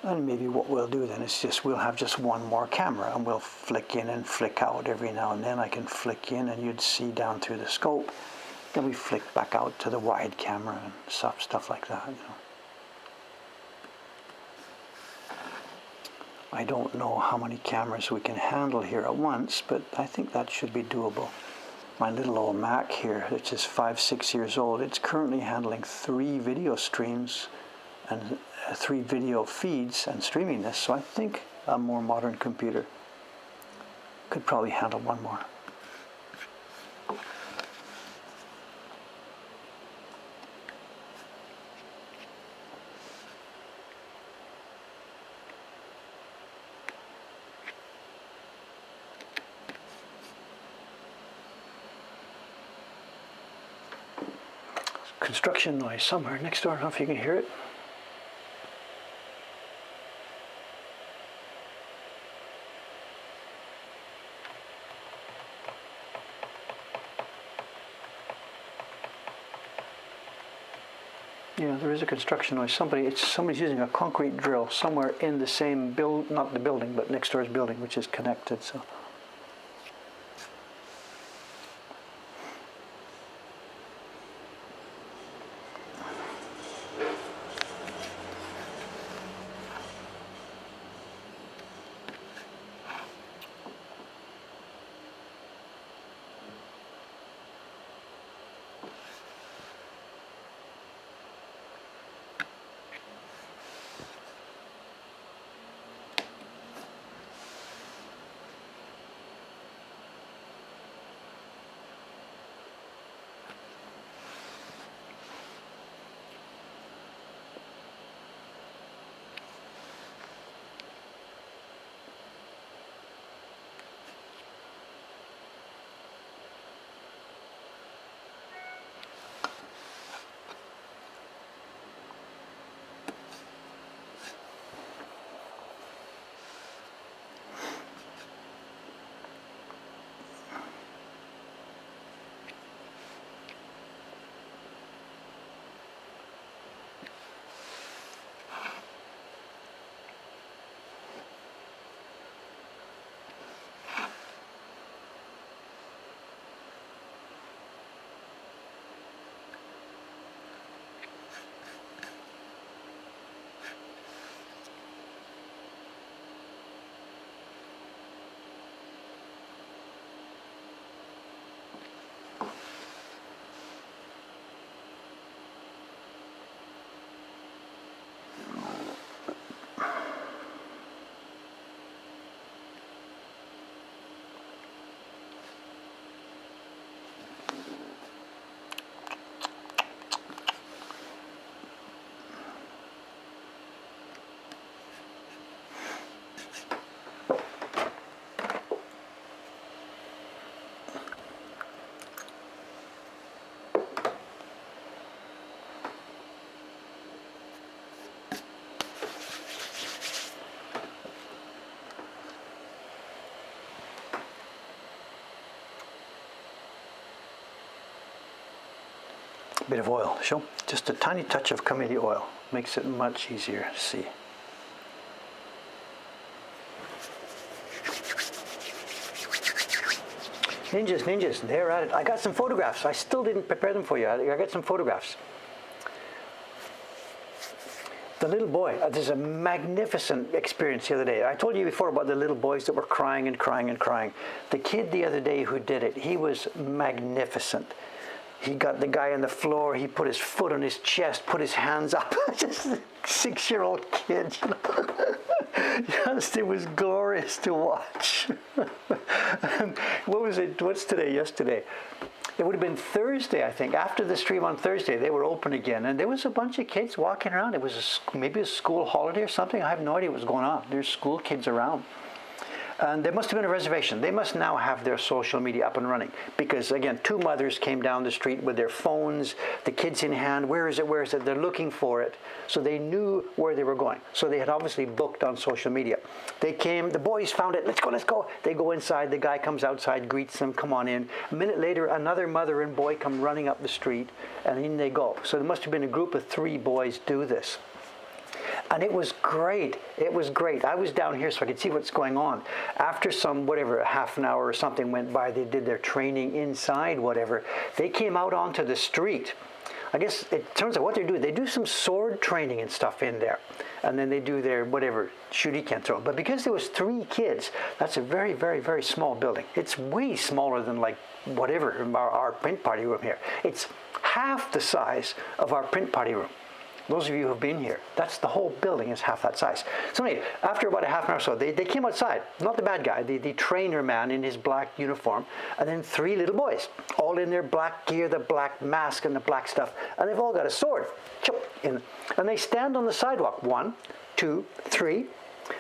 And maybe what we'll do then is we'll have just one more camera and we'll flick in and flick out every now and then. I can flick in and you'd see down through the scope. Then we flick back out to the wide camera and stuff like that. I don't know how many cameras we can handle here at once, but I think that should be doable. My little old Mac here, which is 5-6 years old, it's currently handling 3 video streams and 3 video feeds and streaming this, so I think a more modern computer could probably handle one more. Construction noise somewhere next door. I don't know if you can hear it. Yeah, there is a construction noise. Somebody's using a concrete drill somewhere in the same not the building, but next door's building, which is connected. So. Bit of oil, show. Just a tiny touch of camellia oil makes it much easier to see. Ninjas, they're at it. I got some photographs. I still didn't prepare them for you. I got some photographs. The little boy, this is a magnificent experience the other day. I told you before about the little boys that were crying and crying and crying. The kid the other day who did it, he was magnificent. He got the guy on the floor, he put his foot on his chest, put his hands up. Just a 6-year-old kid, you know. Just, it was glorious to watch. What was it? What's today? Yesterday. It would have been Thursday, I think. After the stream on Thursday, they were open again. And there was a bunch of kids walking around. It was maybe a school holiday or something. I have no idea what was going on. There's school kids around. And there must have been a reservation. They must now have their social media up and running. Because, again, 2 mothers came down the street with their phones, the kids in hand. Where is it? Where is it? They're looking for it. So they knew where they were going. So they had obviously booked on social media. They came. The boys found it. Let's go, let's go. They go inside. The guy comes outside, greets them. Come on in. A minute later, another mother and boy come running up the street. And in they go. So there must have been a group of 3 boys do this. And it was great. It was great. I was down here so I could see what's going on. After some, whatever, half an hour or something went by, they did their training inside, whatever. They came out onto the street. I guess it turns out what they're doing, they do some sword training and stuff in there. And then they do their, whatever, shoot, he can't throw. But because there was 3 kids, that's a very, very, very small building. It's way smaller than, like, whatever, our print party room here. It's half the size of our print party room. Those of you who have been here, that's the whole building is half that size. So anyway, after about a half an hour or so, they came outside. Not the bad guy, the trainer man in his black uniform, and then 3 little boys, all in their black gear, the black mask and the black stuff, and they've all got a sword. And they stand on the sidewalk, 1, 2, 3,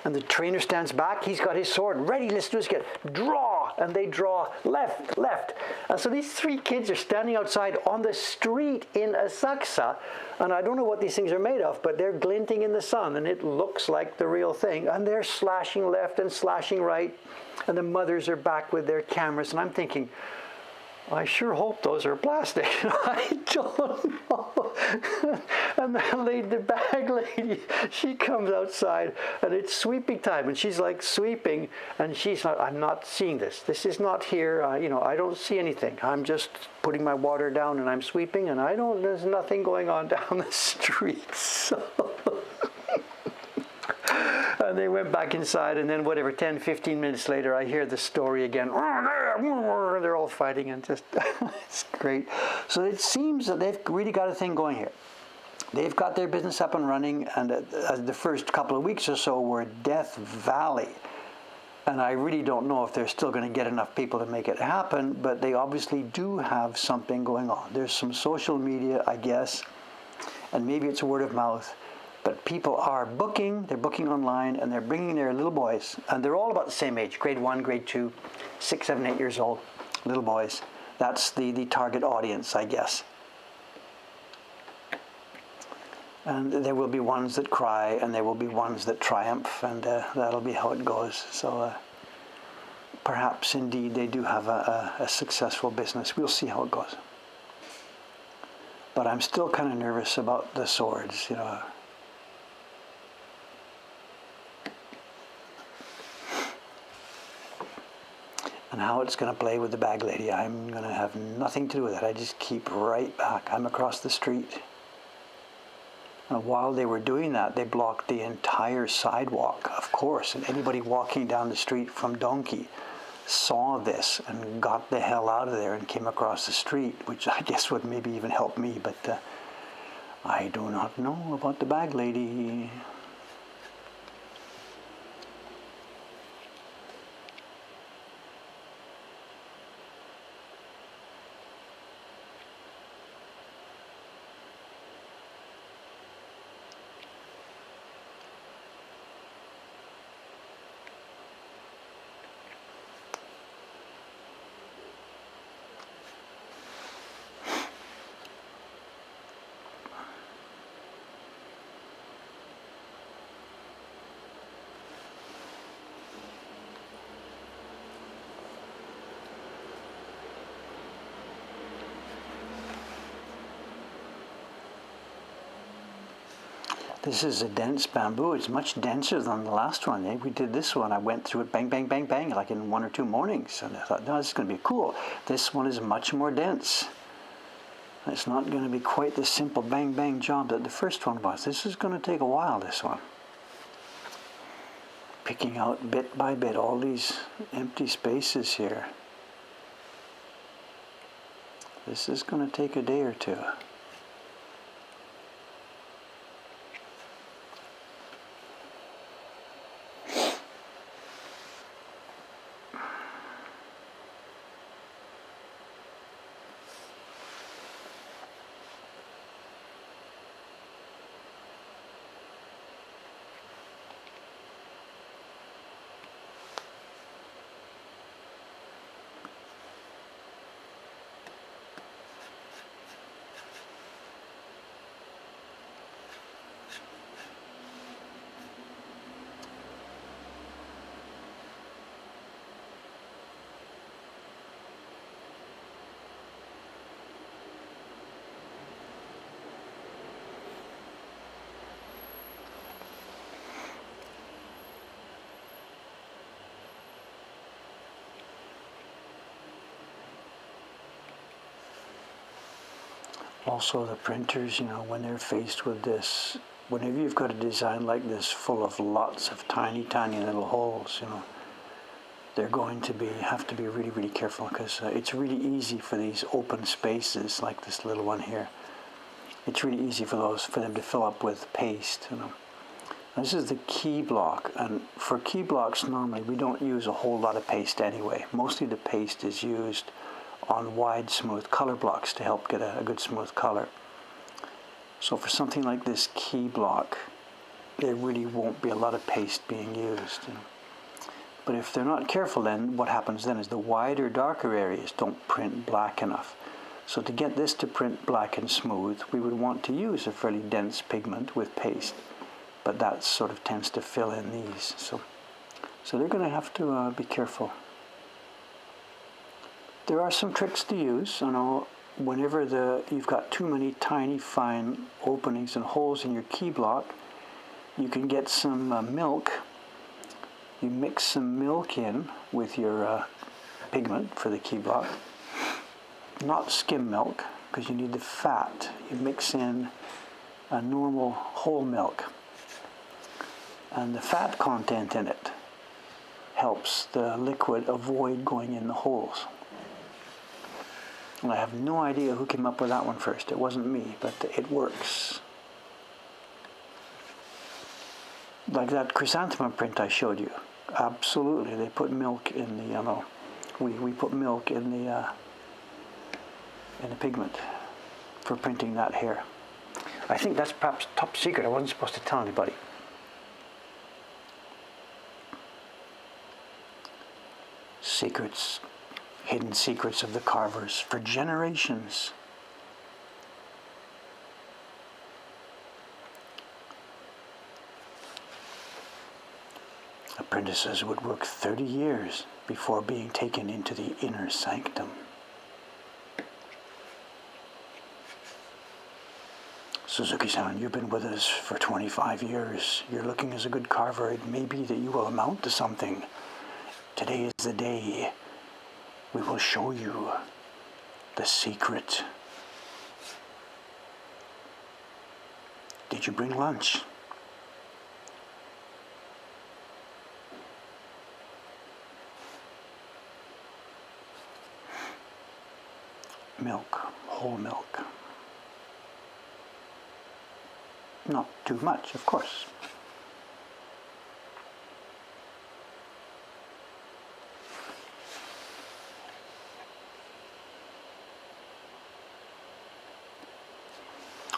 and the trainer stands back. He's got his sword ready. Let's do this again. Draw, and they draw left, left. And so these 3 kids are standing outside on the street in Asakusa, and I don't know what these things are made of, but they're glinting in the sun, and it looks like the real thing. And they're slashing left and slashing right, and the mothers are back with their cameras, and I'm thinking, I sure hope those are plastic. I don't know. And the bag lady, she comes outside and it's sweeping time and she's like sweeping and she's not, I'm not seeing this. This is not here. I don't see anything. I'm just putting my water down and I'm sweeping and there's nothing going on down the street. So. And they went back inside, and then 10, 15 minutes later, I hear the story again. They're all fighting, and just, it's great. So it seems that they've really got a thing going here. They've got their business up and running, and the first couple of weeks or so were Death Valley. And I really don't know if they're still going to get enough people to make it happen, but they obviously do have something going on. There's some social media, I guess, and maybe it's word of mouth. But people are booking, they're booking online, and they're bringing their little boys. And they're all about the same age, grade 1, grade 2, 6, 7, 8 years old, little boys. That's the target audience, I guess. And there will be ones that cry, and there will be ones that triumph, and that'll be how it goes. So perhaps indeed they do have a successful business. We'll see how it goes. But I'm still kind of nervous about the swords, And how it's going to play with the bag lady. I'm going to have nothing to do with it. I just keep right back. I'm across the street. And while they were doing that, they blocked the entire sidewalk, of course. And anybody walking down the street from Donkey saw this and got the hell out of there and came across the street, which I guess would maybe even help me. But I do not know about the bag lady. This is a dense bamboo. It's much denser than the last one. We did this one. I went through it bang, bang, bang, bang, like in 1 or 2 mornings. And I thought, no, this is going to be cool. This one is much more dense. It's not going to be quite the simple bang, bang job that the first one was. This is going to take a while, this one. Picking out bit by bit all these empty spaces here. This is going to take a day or two. Also the printers, when they're faced with this, whenever you've got a design like this full of lots of tiny, tiny little holes, they're going to have to be really, really careful, because it's really easy for these open spaces like this little one here. It's really easy for them to fill up with paste. This is the key block, and for key blocks normally we don't use a whole lot of paste anyway. Mostly the paste is used on wide, smooth color blocks to help get a good smooth color. So for something like this key block, there really won't be a lot of paste being used. But if they're not careful, then what happens then is the wider, darker areas don't print black enough. So to get this to print black and smooth, we would want to use a fairly dense pigment with paste. But that sort of tends to fill in these. So they're going to have to be careful. There are some tricks to use. Whenever you've got too many tiny, fine openings and holes in your key block, you can get some milk. You mix some milk in with your pigment for the key block. Not skim milk, because you need the fat. You mix in a normal whole milk. And the fat content in it helps the liquid avoid going in the holes. And I have no idea who came up with that one first. It wasn't me, but it works. Like that chrysanthemum print I showed you. Absolutely, they put milk in the, we put milk in the pigment for printing that hair. I think that's perhaps top secret. I wasn't supposed to tell anybody. Secrets, hidden secrets of the carvers for generations. Apprentices would work 30 years before being taken into the inner sanctum. Suzuki-san, you've been with us for 25 years. You're looking as a good carver. It may be that you will amount to something. Today is the day we will show you the secret. Did you bring lunch? Milk, whole milk. Not too much, of course.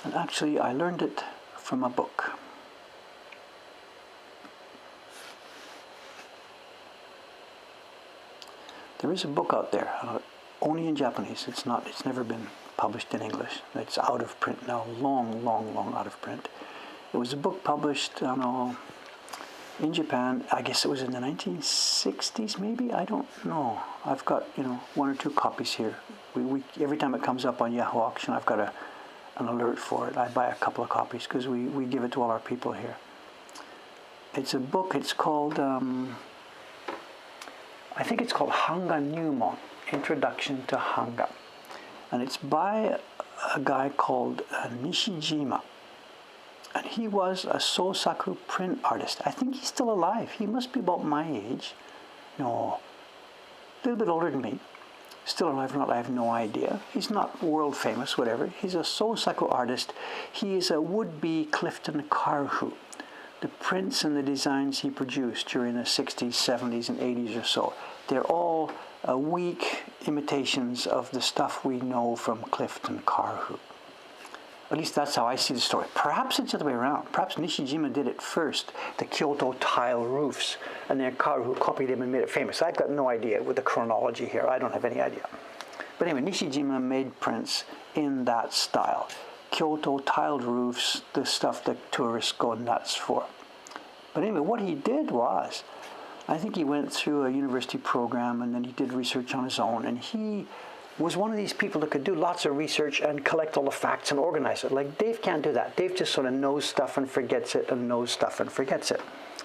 And actually, I learned it from a book. There is a book out there, only in Japanese. It's never been published in English. It's out of print now, long out of print. It was a book published, in Japan. I guess it was in the 1960s, maybe. I don't know. I've got one or two copies here. We every time it comes up on Yahoo Auction, I've got an alert for it. I buy a couple of copies because we give it to all our people here. It's a book. It's called I think it's called Hanga Newmon, Introduction to Hanga, and it's by a guy called Nishijima. And he was a Sosaku print artist. I think he's still alive. He must be about my age. No, a little bit older than me. Still alive or not, I have no idea. He's not world famous, whatever. He's a Sosaku artist. He is a would-be Clifton Karhu. The prints and the designs he produced during the 60s, 70s, and 80s or so, they're all weak imitations of the stuff we know from Clifton Karhu. At least that's how I see the story. Perhaps it's the other way around. Perhaps Nishijima did it first, the Kyoto tile roofs, and then Karhu copied him and made it famous. I've got no idea with the chronology here. I don't have any idea. But anyway, Nishijima made prints in that style. Kyoto tiled roofs, the stuff that tourists go nuts for. But anyway, what he did was, I think he went through a university program and then he did research on his own, and he was one of these people that could do lots of research and collect all the facts and organize it. Like Dave can't do that. Dave just sort of knows stuff and forgets it and knows stuff and forgets it.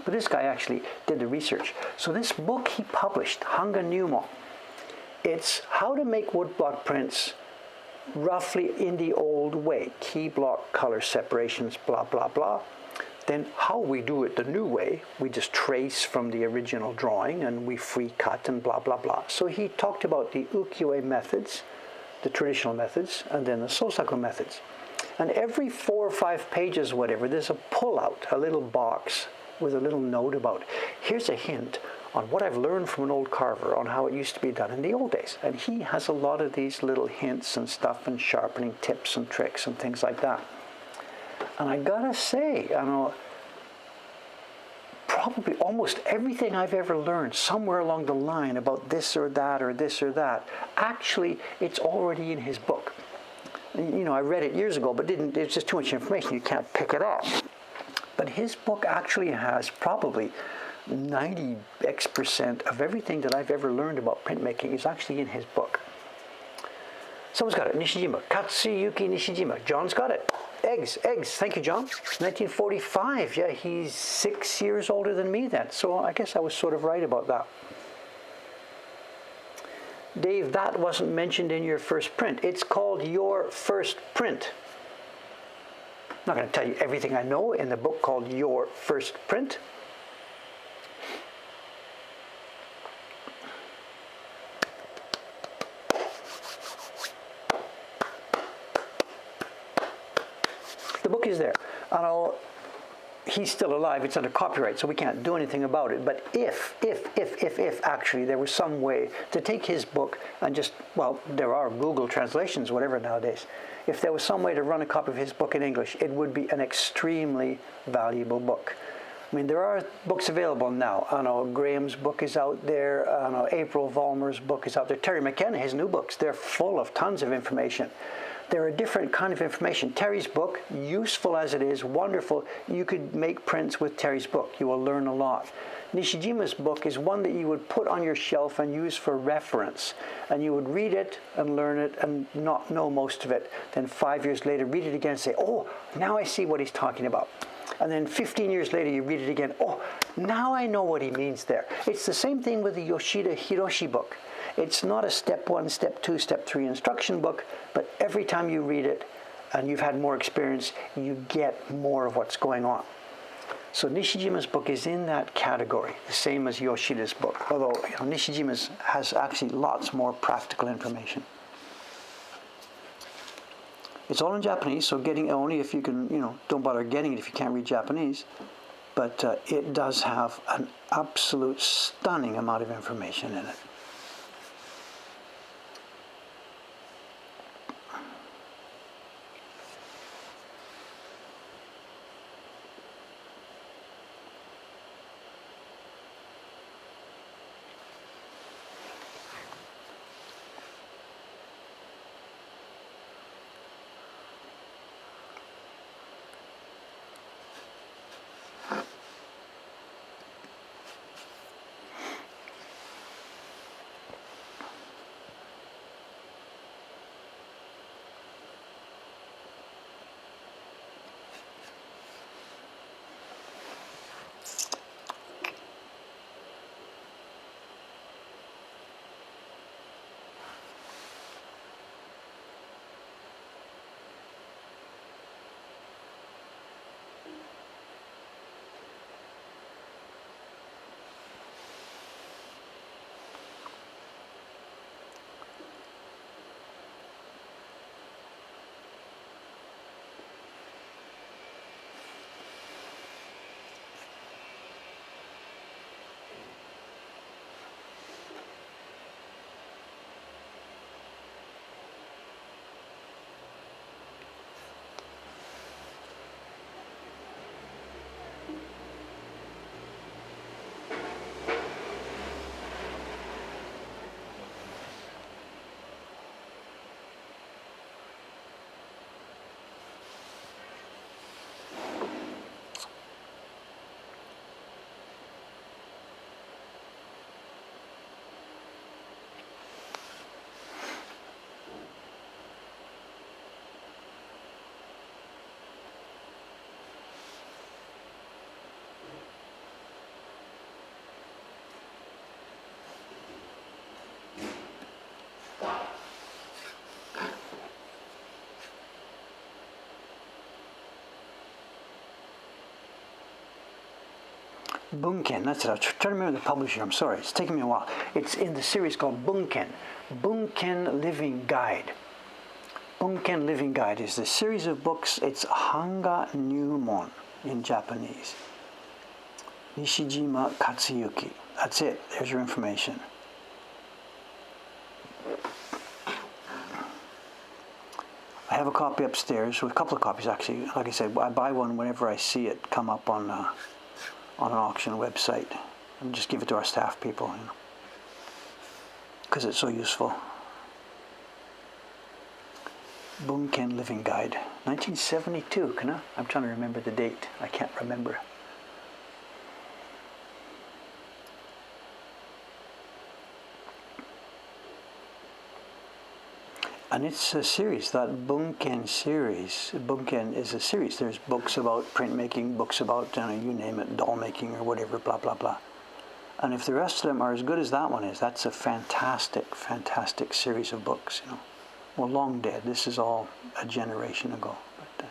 But this guy actually did the research. So this book he published, Hanga Newmon, it's how to make woodblock prints roughly in the old way. Key block, color separations, blah, blah, blah. Then how we do it the new way, we just trace from the original drawing and we free cut and blah, blah, blah. So he talked about the ukiyo-e methods, the traditional methods, and then the Sosaku methods. And every 4 or 5 pages, whatever, there's a pull-out, a little box with a little note about, here's a hint on what I've learned from an old carver on how it used to be done in the old days. And he has a lot of these little hints and stuff and sharpening tips and tricks and things like that. And I gotta say, probably almost everything I've ever learned somewhere along the line about this or that or this or that, actually it's already in his book. I read it years ago, but it's just too much information, you can't pick it up. But his book actually has probably 90% of everything that I've ever learned about printmaking is actually in his book. Someone's got it. Nishijima. Katsuyuki Nishijima. John's got it. Eggs. Thank you, John. 1945. Yeah, he's 6 years older than me then. So I guess I was sort of right about that. Dave, that wasn't mentioned in your first print. It's called Your First Print. I'm not going to tell you everything I know in the book called Your First Print. The book is there. He's still alive. It's under copyright, so we can't do anything about it. But if actually there was some way to take his book and just, well, there are Google translations, whatever nowadays. If there was some way to run a copy of his book in English, it would be an extremely valuable book. I mean, there are books available now. I know Graham's book is out there. I know April Vollmer's book is out there. Terry McKenna, his new books, they're full of tons of information. There are different kind of information. Terry's book, useful as it is, wonderful. You could make prints with Terry's book. You will learn a lot. Nishijima's book is one that you would put on your shelf and use for reference. And you would read it and learn it and not know most of it. Then 5 years later, read it again and say, oh, now I see what he's talking about. And then 15 years later, you read it again. Oh, now I know what he means there. It's the same thing with the Yoshida Hiroshi book. It's not a step 1, step 2, step 3 instruction book, but every time you read it and you've had more experience, you get more of what's going on. So Nishijima's book is in that category, the same as Yoshida's book, although Nishijima's has actually lots more practical information. It's all in Japanese, so getting only if you can, don't bother getting it if you can't read Japanese. But it does have an absolute stunning amount of information in it. Bunken, that's it. I'm trying to remember the publisher. I'm sorry, it's taking me a while. It's in the series called Bunken. Bunken Living Guide. Bunken Living Guide is the series of books. It's Hanga Nyumon in Japanese. Nishijima Katsuyuki. That's it. There's your information. I have a copy upstairs, with a couple of copies actually. Like I said, I buy one whenever I see it come up on an auction website, and just give it to our staff people, because it's so useful. Bunken Living Guide, 1972. I'm trying to remember the date. I can't remember. And it's a series, that Bunken series. Bunken is a series. There's books about printmaking, books about, you name it, doll making or whatever, blah, blah, blah. And if the rest of them are as good as that one is, that's a fantastic, fantastic series of books, Well, long dead. This is all a generation ago. But,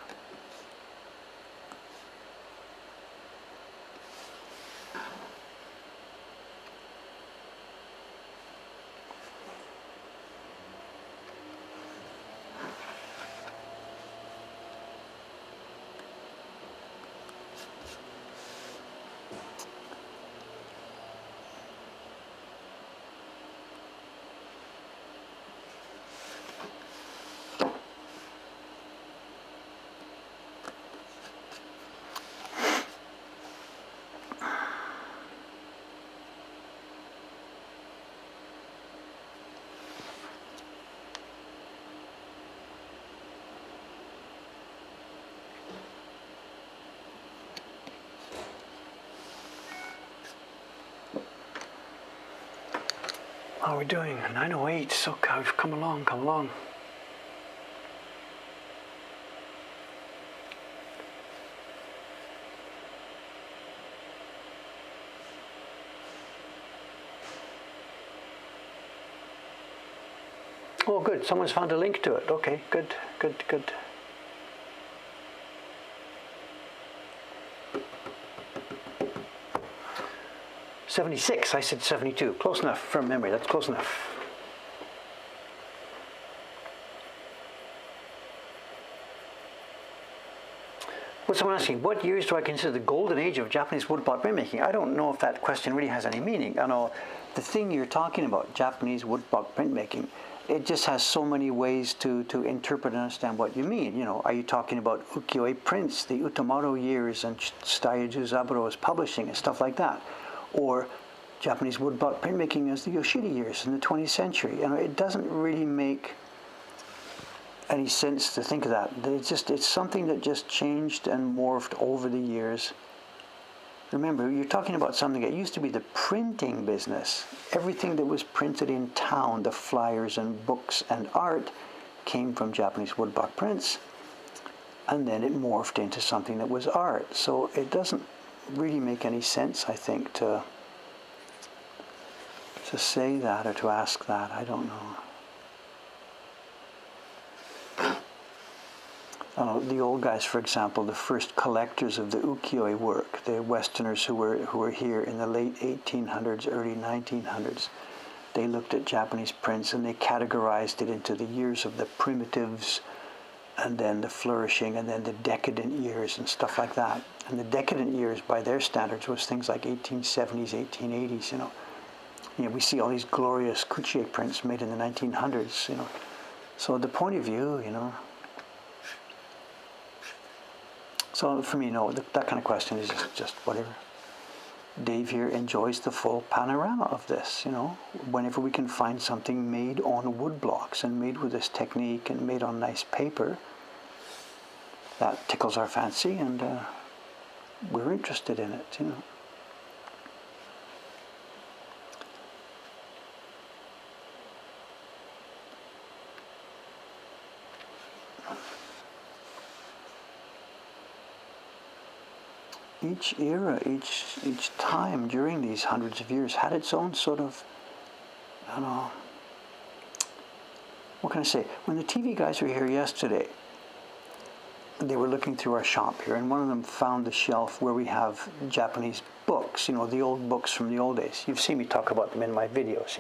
how are we doing? 9:08, so we've come along, come along. Oh, good. Someone's found a link to it. Okay, good, good, good. '76. I said 72. Close enough from memory. That's close enough. What's someone asking? What years do I consider the golden age of Japanese woodblock printmaking? I don't know if that question really has any meaning. I know the thing you're talking about, Japanese woodblock printmaking, it just has so many ways to interpret and understand what you mean. Are you talking about ukiyo-e prints, the Utamaro years, and Tsutomu Zaburo's publishing and stuff like that? Or Japanese woodblock printmaking as the Yoshida years in the 20th century? It doesn't really make any sense to think of that. It's something that just changed and morphed over the years. Remember, you're talking about something that used to be the printing business. Everything that was printed in town, the flyers and books and art, came from Japanese woodblock prints. And then it morphed into something that was art. So it doesn't really make any sense, I think, to say that or to ask that. I don't know. The old guys, for example, the first collectors of the ukiyo-e work, the Westerners who were here in the late 1800s, early 1900s, they looked at Japanese prints and they categorized it into the years of the primitives, and then the flourishing, and then the decadent years and stuff like that. And the decadent years, by their standards, was things like 1870s, 1880s. We see all these glorious kuchie prints made in the 1900s. So the point of view, So for me, no, that kind of question is just whatever. Dave here enjoys the full panorama of this, Whenever we can find something made on wood blocks and made with this technique and made on nice paper, that tickles our fancy, and we're interested in it, Each era, each time during these hundreds of years had its own sort of, I don't know, what can I say? When the TV guys were here yesterday, they were looking through our shop here, and one of them found the shelf where we have Japanese books, the old books from the old days. You've seen me talk about them in my videos,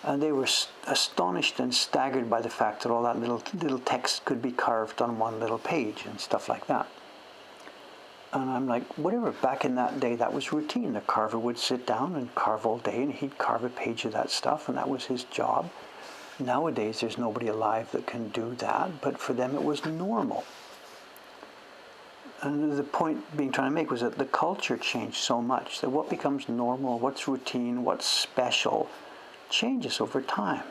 And they were astonished and staggered by the fact that all that little text could be carved on one little page and stuff like that. And I'm like, whatever, back in that day, that was routine. The carver would sit down and carve all day, and he'd carve a page of that stuff, and that was his job. Nowadays, there's nobody alive that can do that, but for them it was normal. And the point being trying to make was that the culture changed so much that what becomes normal, what's routine, what's special, changes over time.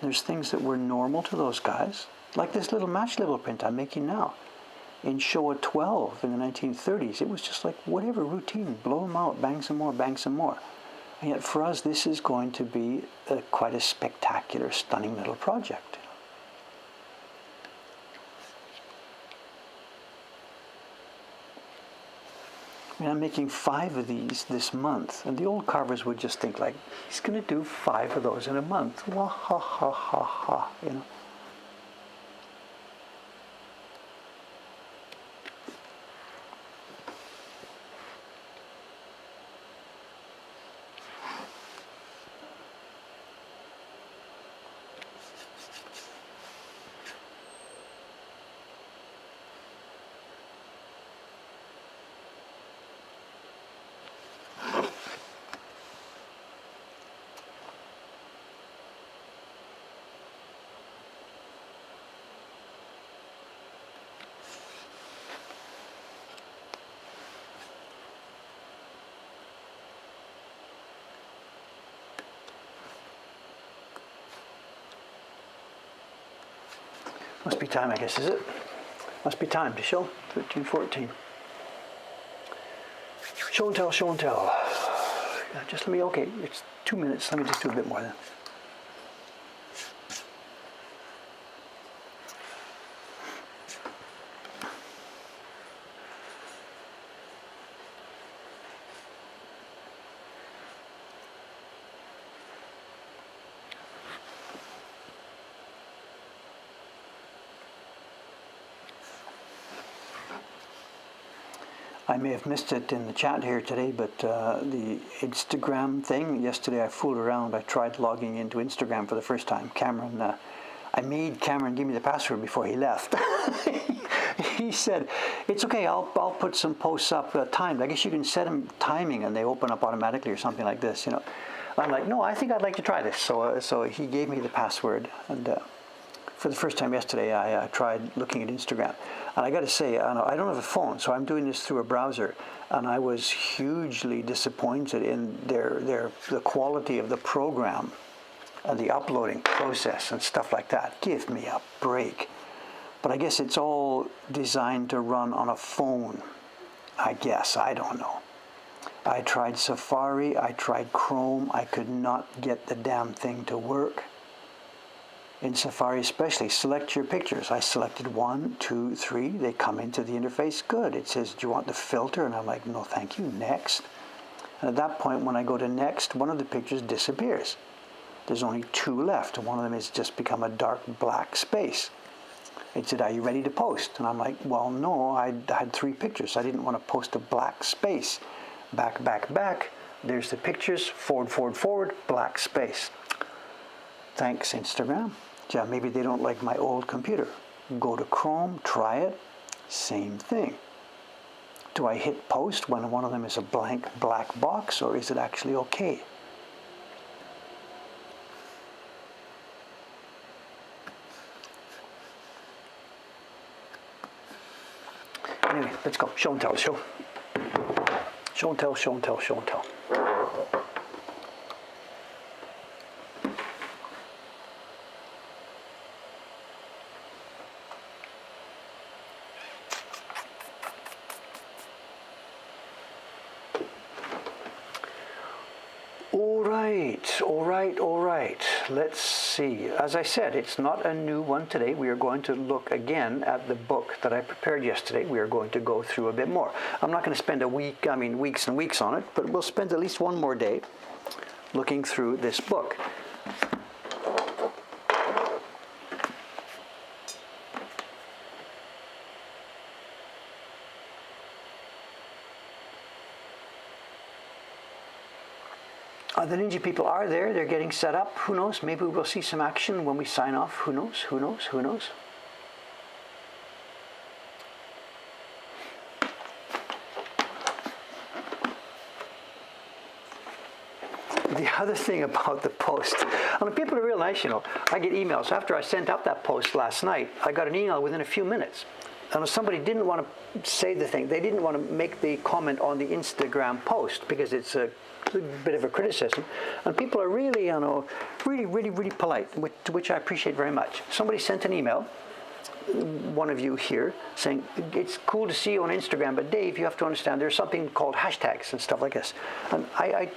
There's things that were normal to those guys, like this little match level print I'm making now. In Showa 12 in the 1930s, it was just like whatever, routine, blow them out, bang some more, bang some more. And yet for us, this is going to be quite a spectacular, stunning little project. I mean, I'm making 5 of these this month, and the old carvers would just think like, he's going to do 5 of those in a month. Wah ha ha ha ha, you know. Must be time, I guess, is it? Must be time to show. 13:14. Show and tell, show and tell. Just let me, okay, it's 2 minutes. Let me just do a bit more then. I may have missed it in the chat here today, but the Instagram thing, yesterday I fooled around. I tried logging into Instagram for the first time. I made Cameron give me the password before he left. He said, it's okay, I'll put some posts up timed. I guess you can set them timing and they open up automatically or something like this, you know. I'm like, no, I think I'd like to try this. So he gave me the password, and for the first time yesterday, I tried looking at Instagram. And I got to say, I don't have a phone, so I'm doing this through a browser. And I was hugely disappointed in the quality of the program and the uploading process and stuff like that. Give me a break. But I guess it's all designed to run on a phone, I guess. I don't know. I tried Safari, I tried Chrome. I could not get the damn thing to work. In Safari especially, select your pictures. I selected 1, 2, 3. They come into the interface. Good. It says, do you want the filter? And I'm like, no, thank you. Next. And at that point, when I go to next, one of the pictures disappears. There's only 2 left. And one of them has just become a dark black space. It said, are you ready to post? And I'm like, well, no, I had 3 pictures. I didn't want to post a black space. Back, back, back. There's the pictures. Forward, forward, forward. Black space. Thanks, Instagram. Yeah, maybe they don't like my old computer. Go to Chrome, try it. Same thing. Do I hit post when one of them is a blank black box, or is it actually okay? Anyway, let's go. Show and tell, show. Show and tell, show and tell, show and tell. All right. Let's see. As I said, it's not a new one today. We are going to look again at the book that I prepared yesterday. We are going to go through a bit more. I'm not going to spend weeks and weeks on it, but we'll spend at least one more day looking through this book. The Ninja people are there. They're getting set up. Who knows? Maybe we'll see some action when we sign off. Who knows? Who knows? Who knows? The other thing about the post, I mean, people are real nice, you know. I get emails. After I sent up that post last night, I got an email within a few minutes. And somebody didn't want to say the thing. They didn't want to make the comment on the Instagram post because it's a bit of a criticism, and people are really, really polite, which I appreciate very much. Somebody sent an email one of you here saying, it's cool to see you on Instagram, but Dave, you have to understand there's something called hashtags and stuff like this. And I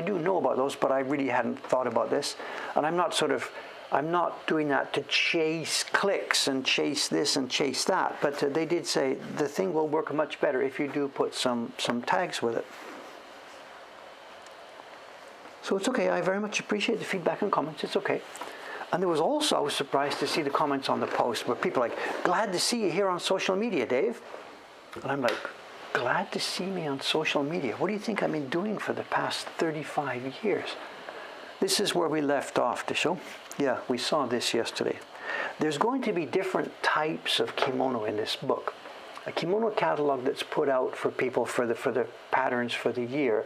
do know about those, but I really hadn't thought about this. And I'm not doing that to chase clicks and chase this and chase that. But they did say the thing will work much better if you do put some tags with it. So it's okay. I very much appreciate the feedback and comments. It's okay. And there was also, I was surprised to see the comments on the post where people are like, glad to see you here on social media, Dave. And I'm like, glad to see me on social media? What do you think I've been doing for the past 35 years? This is where we left off, Disho. Yeah, we saw this yesterday. There's going to be different types of kimono in this book. A kimono catalog that's put out for people for the patterns for the year.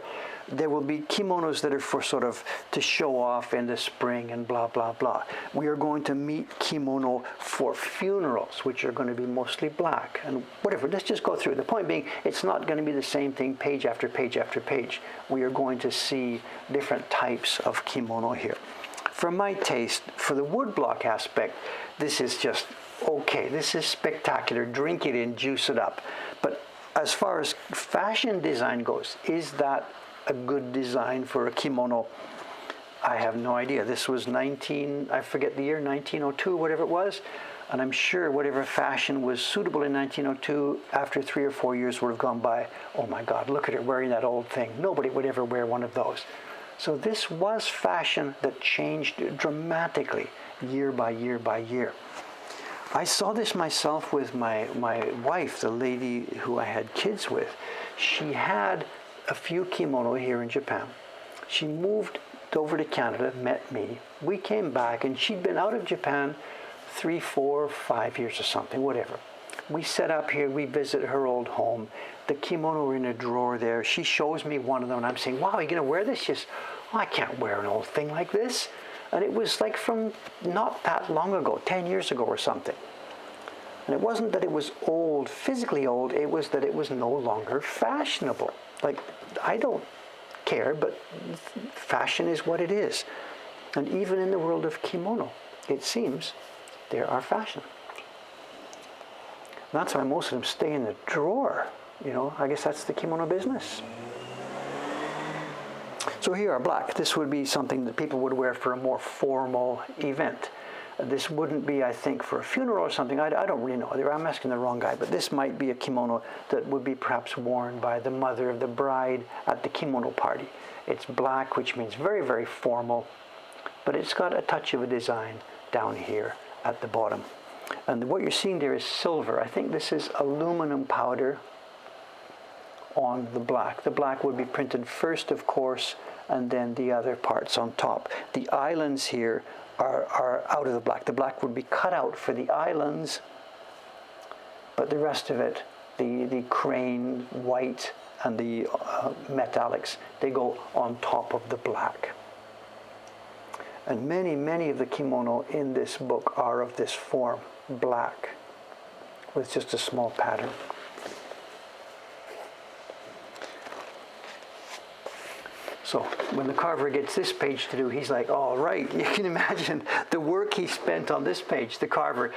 There will be kimonos that are for sort of to show off in the spring and blah, blah, blah. We are going to meet kimono for funerals, which are going to be mostly black and whatever. Let's just go through. The point being, it's not going to be the same thing page after page after page. We are going to see different types of kimono here. For my taste, for the woodblock aspect, this is just okay. This is spectacular. Drink it in, juice it up. But as far as fashion design goes, is that a good design for a kimono? I have no idea. This was I forget the year, 1902, whatever it was. And I'm sure whatever fashion was suitable in 1902, after 3 or 4 years would have gone by. Oh my God, look at her wearing that old thing. Nobody would ever wear one of those. So this was fashion that changed dramatically year by year by year. I saw this myself with my wife, the lady who I had kids with. She had a few kimono here in Japan. She moved over to Canada, met me. We came back and she'd been out of Japan 3, 4, 5 years or something, whatever. We set up here, we visit her old home. The kimono were in a drawer there. She shows me one of them and I'm saying, wow, are you gonna wear this? She says, oh, I can't wear an old thing like this. And it was like from not that long ago, 10 years ago or something. And it wasn't that it was old, physically old, it was that it was no longer fashionable. Like, I don't care, but fashion is what it is. And even in the world of kimono, it seems there are fashion. And that's why most of them stay in the drawer. You know, I guess that's the kimono business. So here are black. This would be something that people would wear for a more formal event. This wouldn't be, I think, for a funeral or something. I don't really know. I'm asking the wrong guy, but this might be a kimono that would be perhaps worn by the mother of the bride at the kimono party. It's black, which means very, very formal, but it's got a touch of a design down here at the bottom. And what you're seeing there is silver. I think this is aluminum powder on the black. The black would be printed first, of course, and then the other parts on top. The islands here are out of the black. The black would be cut out for the islands, but the rest of it, the crane, white, and the metallics, they go on top of the black. And many, many of the kimono in this book are of this form, black, with just a small pattern. So when the carver gets this page to do, he's like, all right, you can imagine the work he spent on this page, the carver.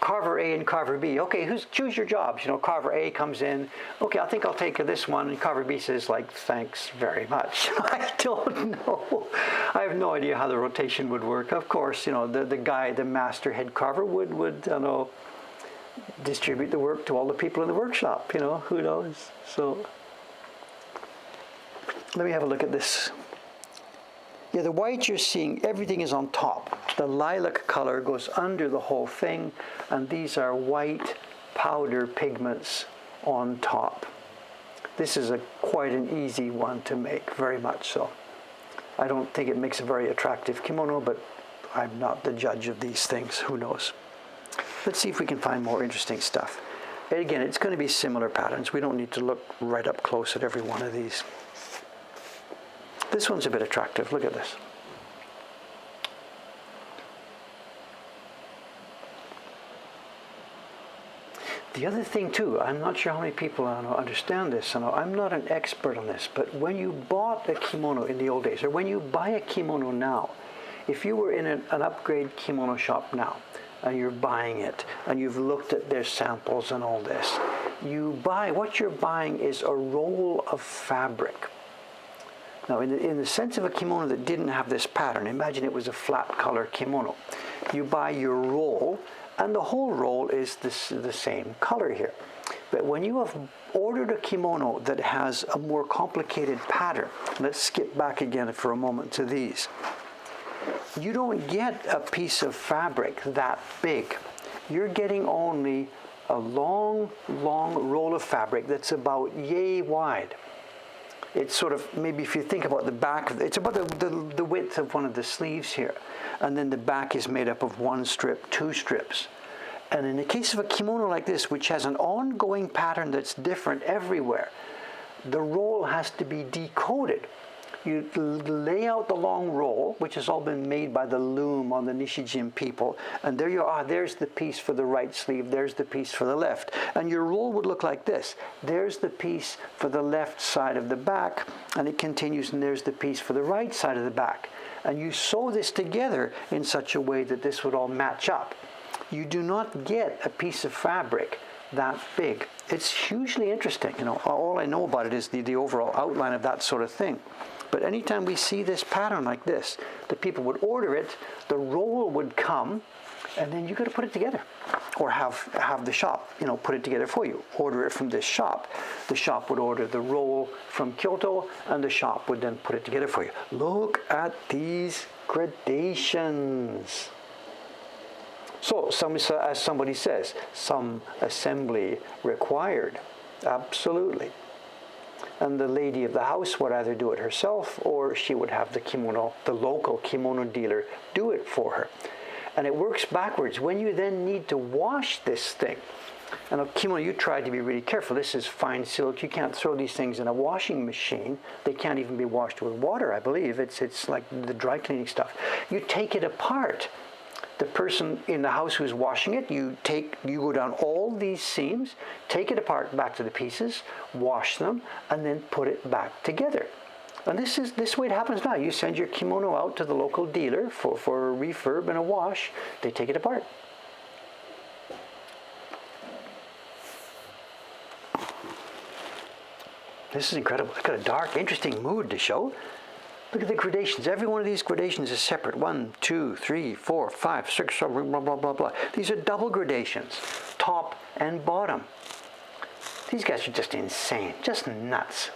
Carver A and Carver B. Okay, choose your jobs. You know, Carver A comes in. Okay, I think I'll take this one. And Carver B says, like, thanks very much. I don't know. I have no idea how the rotation would work. Of course, you know, the guy, the master head carver would you know, distribute the work to all the people in the workshop. You know, who knows? So let me have a look at this. Yeah, the white you're seeing, everything is on top. The lilac color goes under the whole thing, and these are white powder pigments on top. This is quite an easy one to make, very much so. I don't think it makes a very attractive kimono, but I'm not the judge of these things. Who knows? Let's see if we can find more interesting stuff. And again, it's going to be similar patterns. We don't need to look right up close at every one of these. This one's a bit attractive. Look at this. The other thing too, I'm not sure how many people understand this. I'm not an expert on this, but when you bought a kimono in the old days, or when you buy a kimono now, if you were in an upgrade kimono shop now, and you're buying it, and you've looked at their samples and all this. What you're buying is a roll of fabric. Now, in the sense of a kimono that didn't have this pattern, imagine it was a flat color kimono. You buy your roll, and the whole roll is the same color here. But when you have ordered a kimono that has a more complicated pattern, let's skip back again for a moment to these. You don't get a piece of fabric that big. You're getting only a long roll of fabric that's about yay wide. It's sort of, maybe if you think about the back, it's about the width of one of the sleeves here. And then the back is made up of one strip, two strips. And in the case of a kimono like this, which has an ongoing pattern that's different everywhere, the roll has to be decoded. You lay out the long roll, which has all been made by the loom on the Nishijin people, and there you are, there's the piece for the right sleeve, there's the piece for the left. And your roll would look like this. There's the piece for the left side of the back, and it continues, and there's the piece for the right side of the back. And you sew this together in such a way that this would all match up. You do not get a piece of fabric that big. It's hugely interesting. All I know about it is the overall outline of that sort of thing. But anytime we see this pattern like this, the people would order it, the roll would come, and then you got to put it together, or have the shop, put it together for you. Order it from this shop. The shop would order the roll from Kyoto, and the shop would then put it together for you. Look at these gradations. So, as somebody says, some assembly required. Absolutely. And the lady of the house would either do it herself, or she would have the local kimono dealer do it for her. And it works backwards. When you then need to wash this thing, and a kimono, you try to be really careful. This is fine silk. You can't throw these things in a washing machine. They can't even be washed with water, I believe. It's like the dry cleaning stuff. You take it apart. The person in the house who's washing it, you go down all these seams, take it apart back to the pieces, wash them, and then put it back together. And this way it happens now. You send your kimono out to the local dealer for a refurb and a wash. They take it apart. This is incredible. It's got a dark, interesting mood to show. Look at the gradations. Every one of these gradations is separate. 1, 2, 3, 4, 5, 6, blah, blah, blah, blah. These are double gradations, top and bottom. These guys are just insane, just nuts.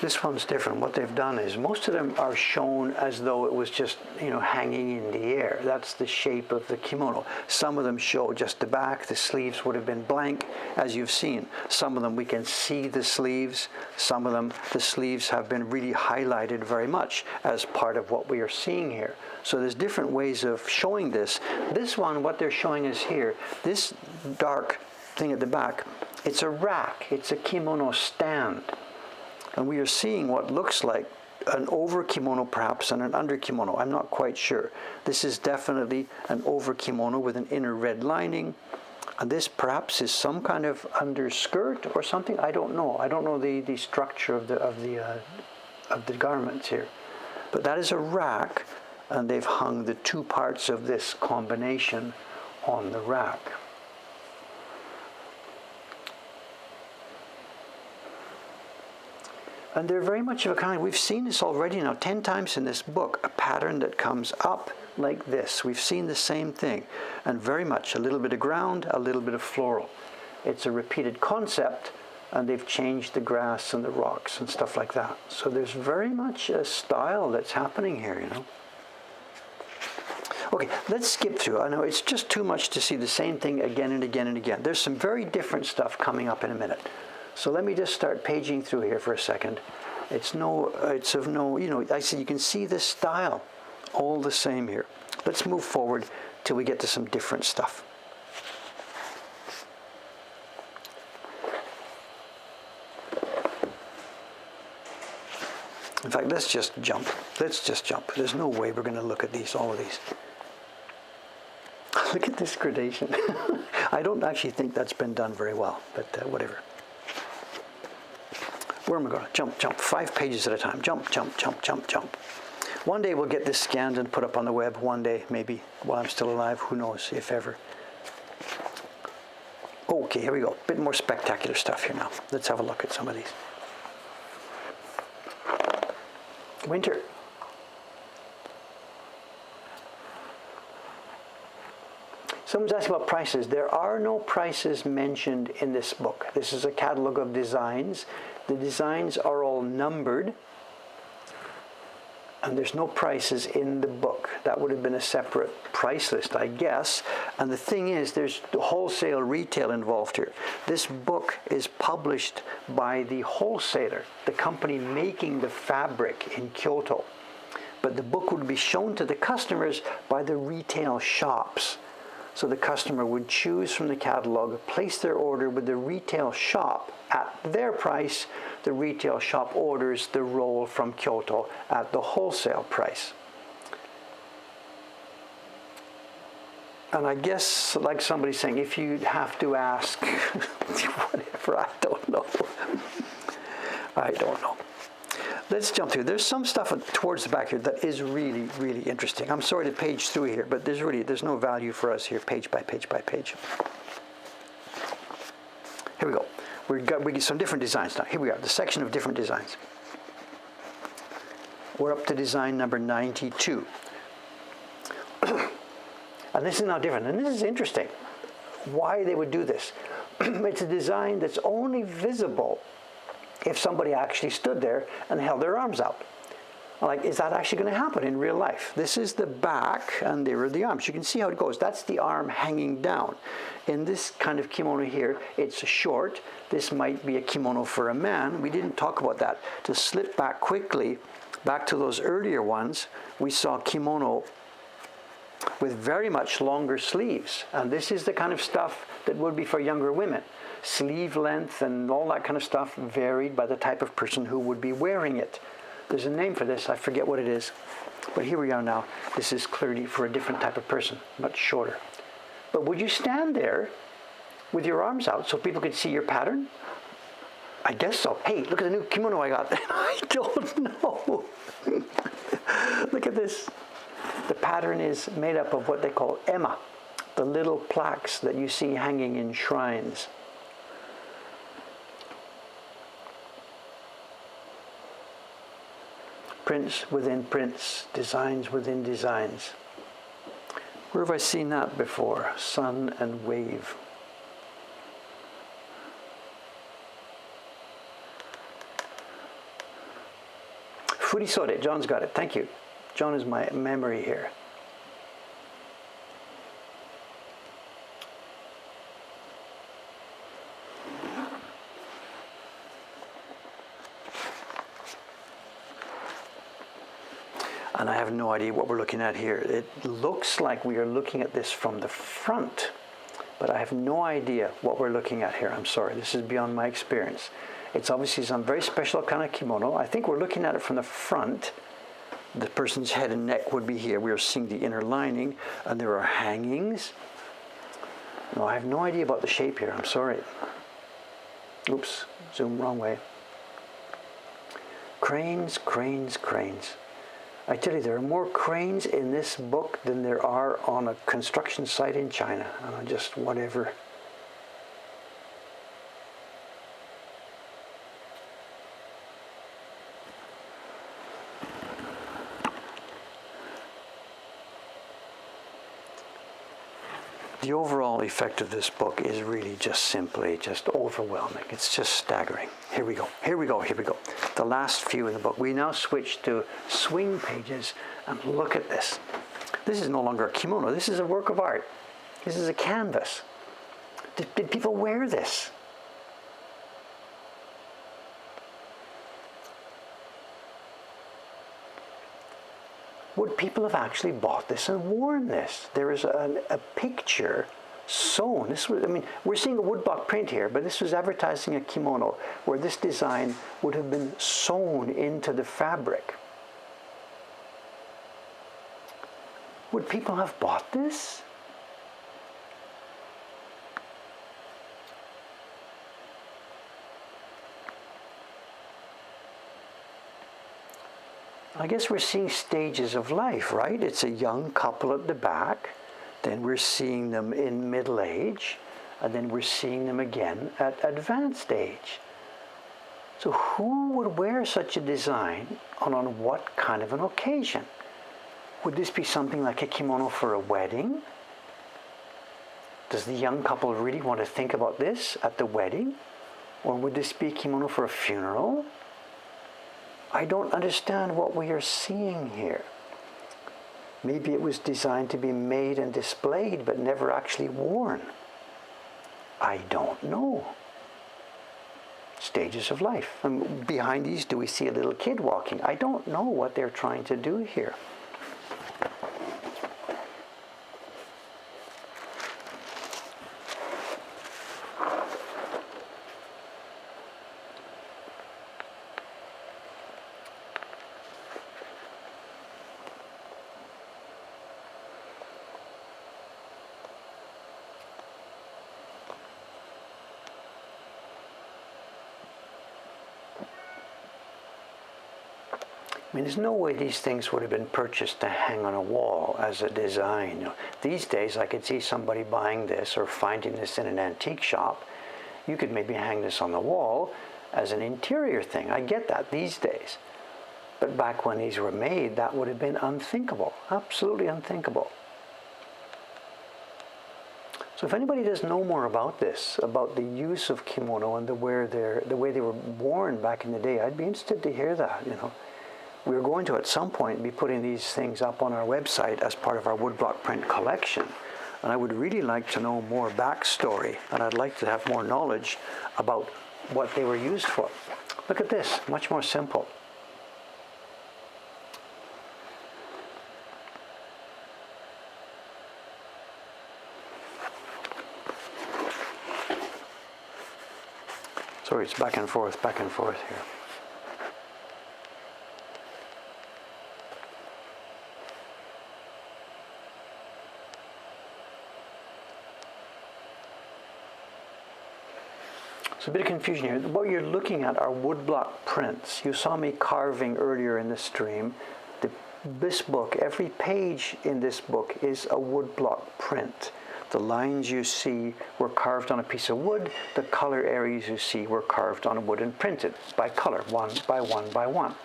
This one's different. What they've done is most of them are shown as though it was just, hanging in the air. That's the shape of the kimono. Some of them show just the back. The sleeves would have been blank, as you've seen. Some of them we can see the sleeves. Some of them, the sleeves have been really highlighted very much as part of what we are seeing here. So there's different ways of showing this. This one, what they're showing us here, this dark thing at the back, it's a rack. It's a kimono stand. And we are seeing what looks like an over kimono perhaps and an under kimono. I'm not quite sure. This is definitely an over kimono with an inner red lining. And this perhaps is some kind of underskirt or something. I don't know. I don't know the structure of the garments here. But that is a rack, and they've hung the two parts of this combination on the rack. And they're very much of a kind. We've seen this already now 10 times in this book, a pattern that comes up like this. We've seen the same thing. And very much a little bit of ground, a little bit of floral. It's a repeated concept, and they've changed the grass and the rocks and stuff like that. So there's very much a style that's happening here, Okay, let's skip through. I know it's just too much to see the same thing again and again and again. There's some very different stuff coming up in a minute. So let me just start paging through here for a second. I said you can see the style all the same here. Let's move forward till we get to some different stuff. In fact, let's just jump. There's no way we're going to look at all of these. Look at this gradation. I don't actually think that's been done very well, but whatever. Where am I going? Jump, jump. 5 pages at a time. Jump, jump, jump, jump, jump. One day we'll get this scanned and put up on the web. One day, maybe, while I'm still alive. Who knows, if ever. Okay, here we go. A bit more spectacular stuff here now. Let's have a look at some of these. Winter. Someone's asking about prices. There are no prices mentioned in this book. This is a catalog of designs. The designs are all numbered, and there's no prices in the book. That would have been a separate price list, I guess. And the thing is, there's wholesale retail involved here. This book is published by the wholesaler, the company making the fabric in Kyoto. But the book would be shown to the customers by the retail shops. So the customer would choose from the catalog, place their order with the retail shop at their price. The retail shop orders the roll from Kyoto at the wholesale price. And I guess, like somebody saying, if you'd have to ask, whatever, I don't know. I don't know. Let's jump through. There's some stuff towards the back here that is really, really interesting. I'm sorry to page through here, but there's no value for us here, page by page by page. Here we go. We get some different designs now. Here we are, the section of different designs. We're up to design number 92. And this is now different, and this is interesting. Why they would do this. It's a design that's only visible if somebody actually stood there and held their arms out. Like, is that actually going to happen in real life? This is the back, and there are the arms. You can see how it goes. That's the arm hanging down. In this kind of kimono here, it's short. This might be a kimono for a man. We didn't talk about that. To slip back quickly, back to those earlier ones, we saw kimono with very much longer sleeves. And this is the kind of stuff that would be for younger women. Sleeve length and all that kind of stuff varied by the type of person who would be wearing it. There's a name for this, I forget what it is. But here we are now. This is clearly for a different type of person, much shorter. But would you stand there with your arms out so people could see your pattern? I guess so. Hey, look at the new kimono I got. I don't know. Look at this. The pattern is made up of what they call ema, the little plaques that you see hanging in shrines. Prints within prints, designs within designs. Where have I seen that before? Sun and wave. Furisode, John's got it. Thank you. John is my memory here. And I have no idea what we're looking at here. It looks like we are looking at this from the front, but I have no idea what we're looking at here. I'm sorry, this is beyond my experience. It's obviously some very special kind of kimono. I think we're looking at it from the front. The person's head and neck would be here. We are seeing the inner lining, and there are hangings. No, I have no idea about the shape here. I'm sorry. Oops, zoom wrong way. Cranes, cranes, cranes. I tell you, there are more cranes in this book than there are on a construction site in China. Just whatever. The overall effect of this book is really just simply just overwhelming. It's just staggering. Here we go, here we go, here we go. The last few in the book. We now switch to swing pages, and look at this. This is no longer a kimono. This is a work of art. This is a canvas. Did people wear this? Would people have actually bought this and worn this? There is a picture sewn. This was, I mean, we're seeing a woodblock print here, but this was advertising a kimono where this design would have been sewn into the fabric. Would people have bought this? I guess we're seeing stages of life, right? It's a young couple at the back, then we're seeing them in middle age, and then we're seeing them again at advanced age. So who would wear such a design and on what kind of an occasion? Would this be something like a kimono for a wedding? Does the young couple really want to think about this at the wedding? Or would this be a kimono for a funeral? I don't understand what we are seeing here. Maybe it was designed to be made and displayed but never actually worn. I don't know. Stages of life. And behind these, do we see a little kid walking? I don't know what they're trying to do here. I mean, there's no way these things would have been purchased to hang on a wall as a design. You know, these days, I could see somebody buying this or finding this in an antique shop. You could maybe hang this on the wall as an interior thing. I get that these days. But back when these were made, that would have been unthinkable. Absolutely unthinkable. So if anybody does know more about this, about the use of kimono and the way they were worn back in the day, I'd be interested to hear that, you know. We're going to, at some point, be putting these things up on our website as part of our woodblock print collection. And I would really like to know more backstory, and I'd like to have more knowledge about what they were used for. Look at this, much more simple. Sorry, it's back and forth here. So a bit of confusion here. What you're looking at are woodblock prints. You saw me carving earlier in the stream. This book, every page in this book is a woodblock print. The lines you see were carved on a piece of wood. The color areas you see were carved on wood and printed by color, one by one by one.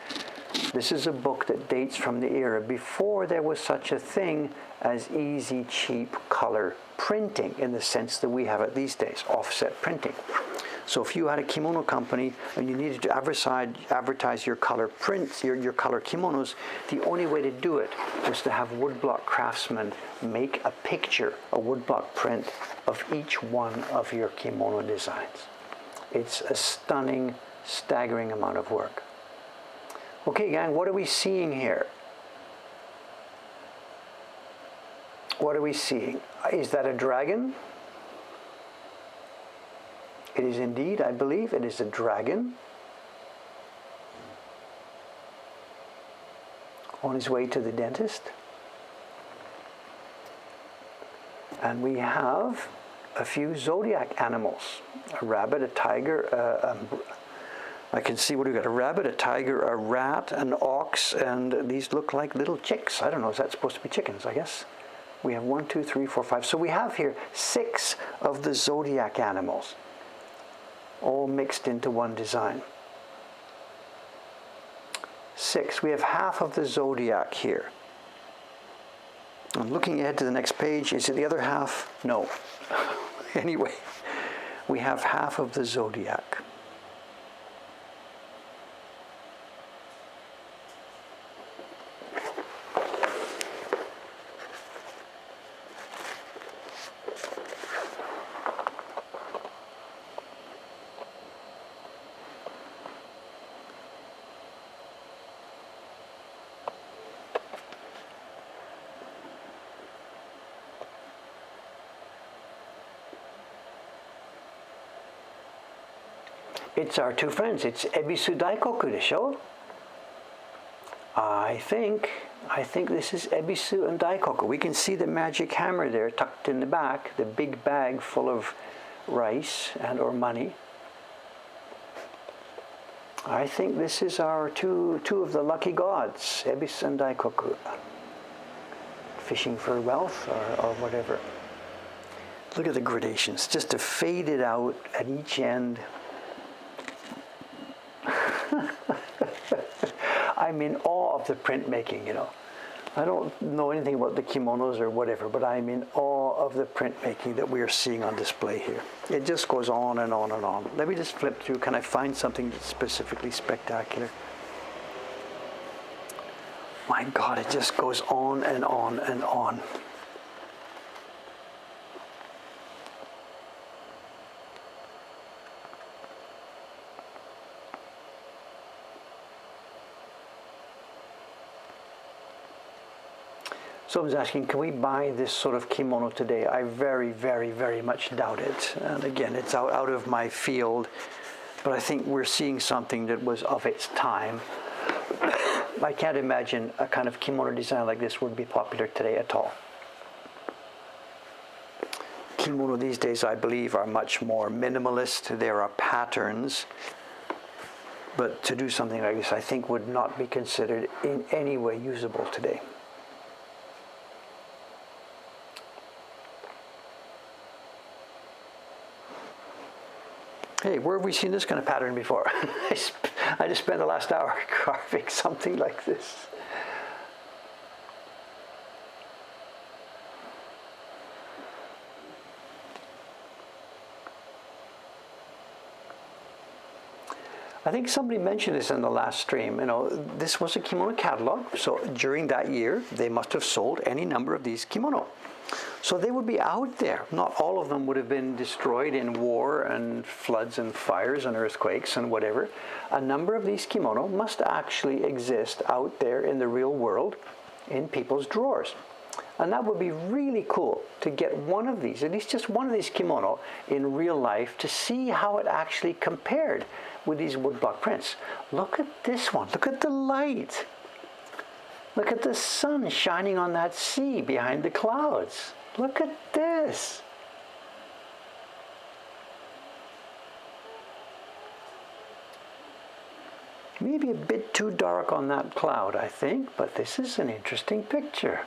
This is a book that dates from the era before there was such a thing as easy, cheap color printing in the sense that we have it these days, offset printing. So if you had a kimono company and you needed to advertise your color prints, your color kimonos, the only way to do it was to have woodblock craftsmen make a picture, a woodblock print of each one of your kimono designs. It's a stunning, staggering amount of work. Okay, gang, what are we seeing here? What are we seeing? Is that a dragon? It is indeed, I believe, it is a dragon on his way to the dentist. And we have a few zodiac animals, a rabbit, a tiger, I can see what we've got, a rabbit, a tiger, a rat, an ox, and these look like little chicks. I don't know, is that supposed to be chickens, I guess? We have 1, 2, 3, 4, 5. So we have here 6 of the zodiac animals, all mixed into one design. 6. We have half of the zodiac here. I'm looking ahead to the next page. Is it the other half? No. Anyway, we have half of the zodiac. It's our two friends. It's Ebisu Daikoku desho. I think this is Ebisu and Daikoku. We can see the magic hammer there tucked in the back, the big bag full of rice and or money. I think this is our two of the lucky gods, Ebis and Daikoku. Fishing for wealth or whatever. Look at the gradations, just to fade it out at each end. I'm in awe of the printmaking, you know. I don't know anything about the kimonos or whatever, but I'm in awe of the printmaking that we are seeing on display here. It just goes on and on and on. Let me just flip through. Can I find something that's specifically spectacular? My God, it just goes on and on and on. Someone's asking, can we buy this sort of kimono today? I very, very, very much doubt it. And again, it's out of my field, but I think we're seeing something that was of its time. I can't imagine a kind of kimono design like this would be popular today at all. Kimono these days, I believe, are much more minimalist. There are patterns, but to do something like this, I think would not be considered in any way usable today. Hey, where have we seen this kind of pattern before? I just spent the last hour carving something like this. I think somebody mentioned this in the last stream. You know, this was a kimono catalog, so during that year, they must have sold any number of these kimono. So they would be out there. Not all of them would have been destroyed in war and floods and fires and earthquakes and whatever. A number of these kimono must actually exist out there in the real world in people's drawers. And that would be really cool to get one of these, at least just one of these kimono in real life to see how it actually compared with these woodblock prints. Look at this one. Look at the light. Look at the sun shining on that sea behind the clouds. Look at this. Maybe a bit too dark on that cloud, I think, but this is an interesting picture.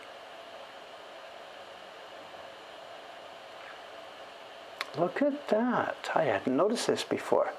Look at that. I hadn't noticed this before.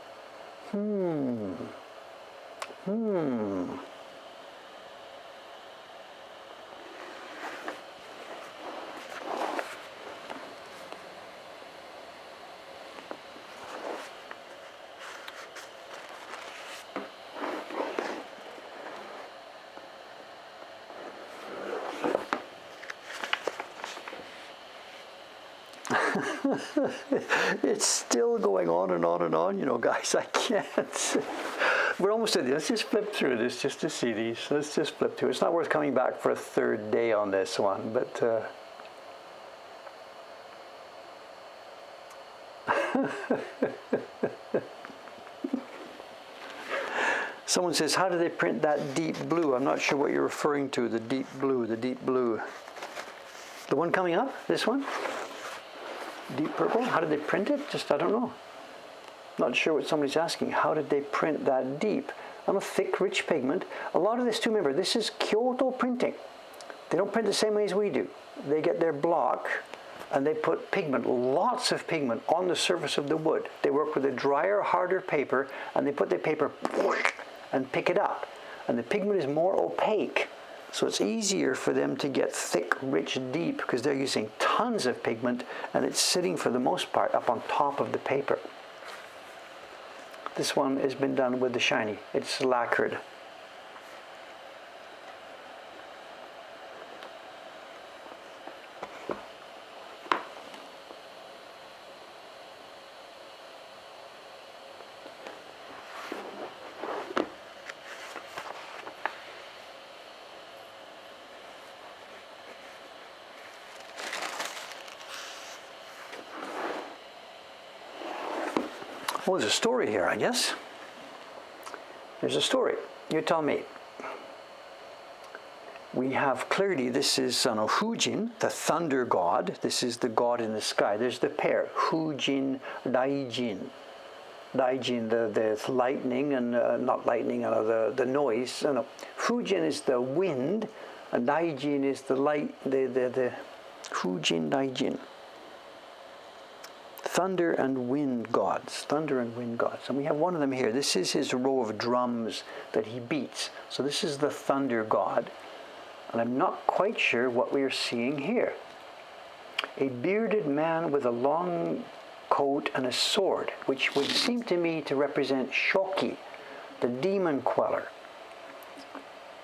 It's still going on and on and on, you know, guys. I can't. We're almost at the. Let's just flip through this just to see these. Let's just flip through. It's not worth coming back for a third day on this one, but. Someone says, how do they print that deep blue? I'm not sure what you're referring to, the deep blue, the deep blue. The one coming up, this one? Deep purple? How did they print it? Just, I don't know. Not sure what somebody's asking. How did they print that deep? On a thick, rich pigment. A lot of this, too, remember, this is Kyoto printing. They don't print the same way as we do. They get their block and they put pigment, lots of pigment, on the surface of the wood. They work with a drier, harder paper, and they put the paper and pick it up. And the pigment is more opaque. So it's easier for them to get thick, rich, deep, because they're using tons of pigment, and it's sitting, for the most part, up on top of the paper. This one has been done with the shiny. It's lacquered. Well, there's a story here, I guess. There's a story. You tell me. We have clearly, this is Hujin, the thunder god. This is the god in the sky. There's the pair, Hujin, Daijin. Daijin, the lightning, and not lightning, the noise. No. Fujin is the wind, and Daijin is the light, the Fujin Daijin. Thunder and wind gods. Thunder and wind gods. And we have one of them here. This is his row of drums that he beats. So this is the thunder god. And I'm not quite sure what we are seeing here. A bearded man with a long coat and a sword, which would seem to me to represent Shoki, the demon queller.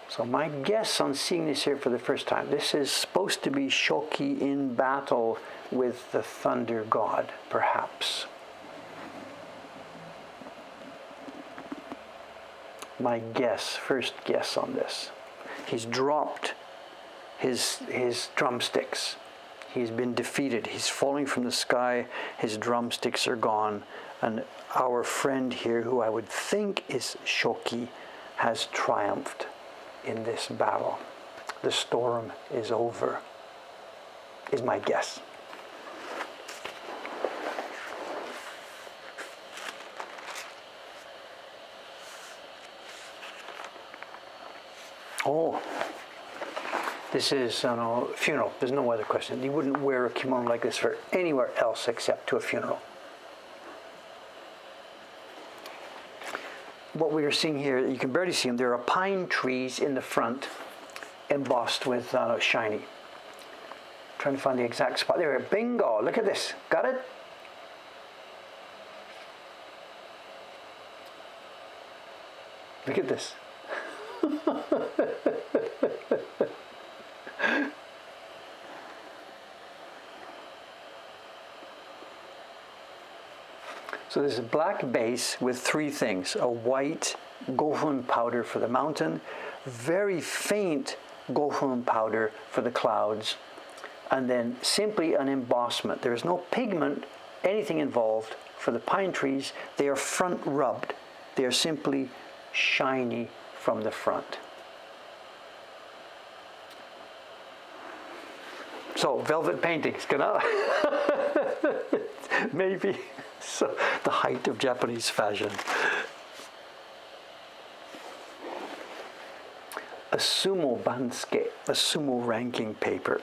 So my guess on seeing this here for the first time, this is supposed to be Shoki in battle with the thunder god, perhaps. My guess, first guess on this. He's dropped his drumsticks. He's been defeated. He's falling from the sky. His drumsticks are gone. And our friend here, who I would think is Shoki, has triumphed in this battle. The storm is over, is my guess. Oh, this is a funeral. There's no other question. You wouldn't wear a kimono like this for anywhere else except to a funeral. What we are seeing here, you can barely see them. There are pine trees in the front, embossed with shiny. Trying to find the exact spot. There, bingo! Look at this. Got it? Look at this. So there's a black base with three things: a white gohun powder for the mountain, very faint gohun powder for the clouds, and then simply an embossment. There is no pigment, anything involved for the pine trees. They are front rubbed. They are simply shiny from the front. So velvet paintings, maybe so the height of Japanese fashion. A sumo bansuke, a sumo ranking paper.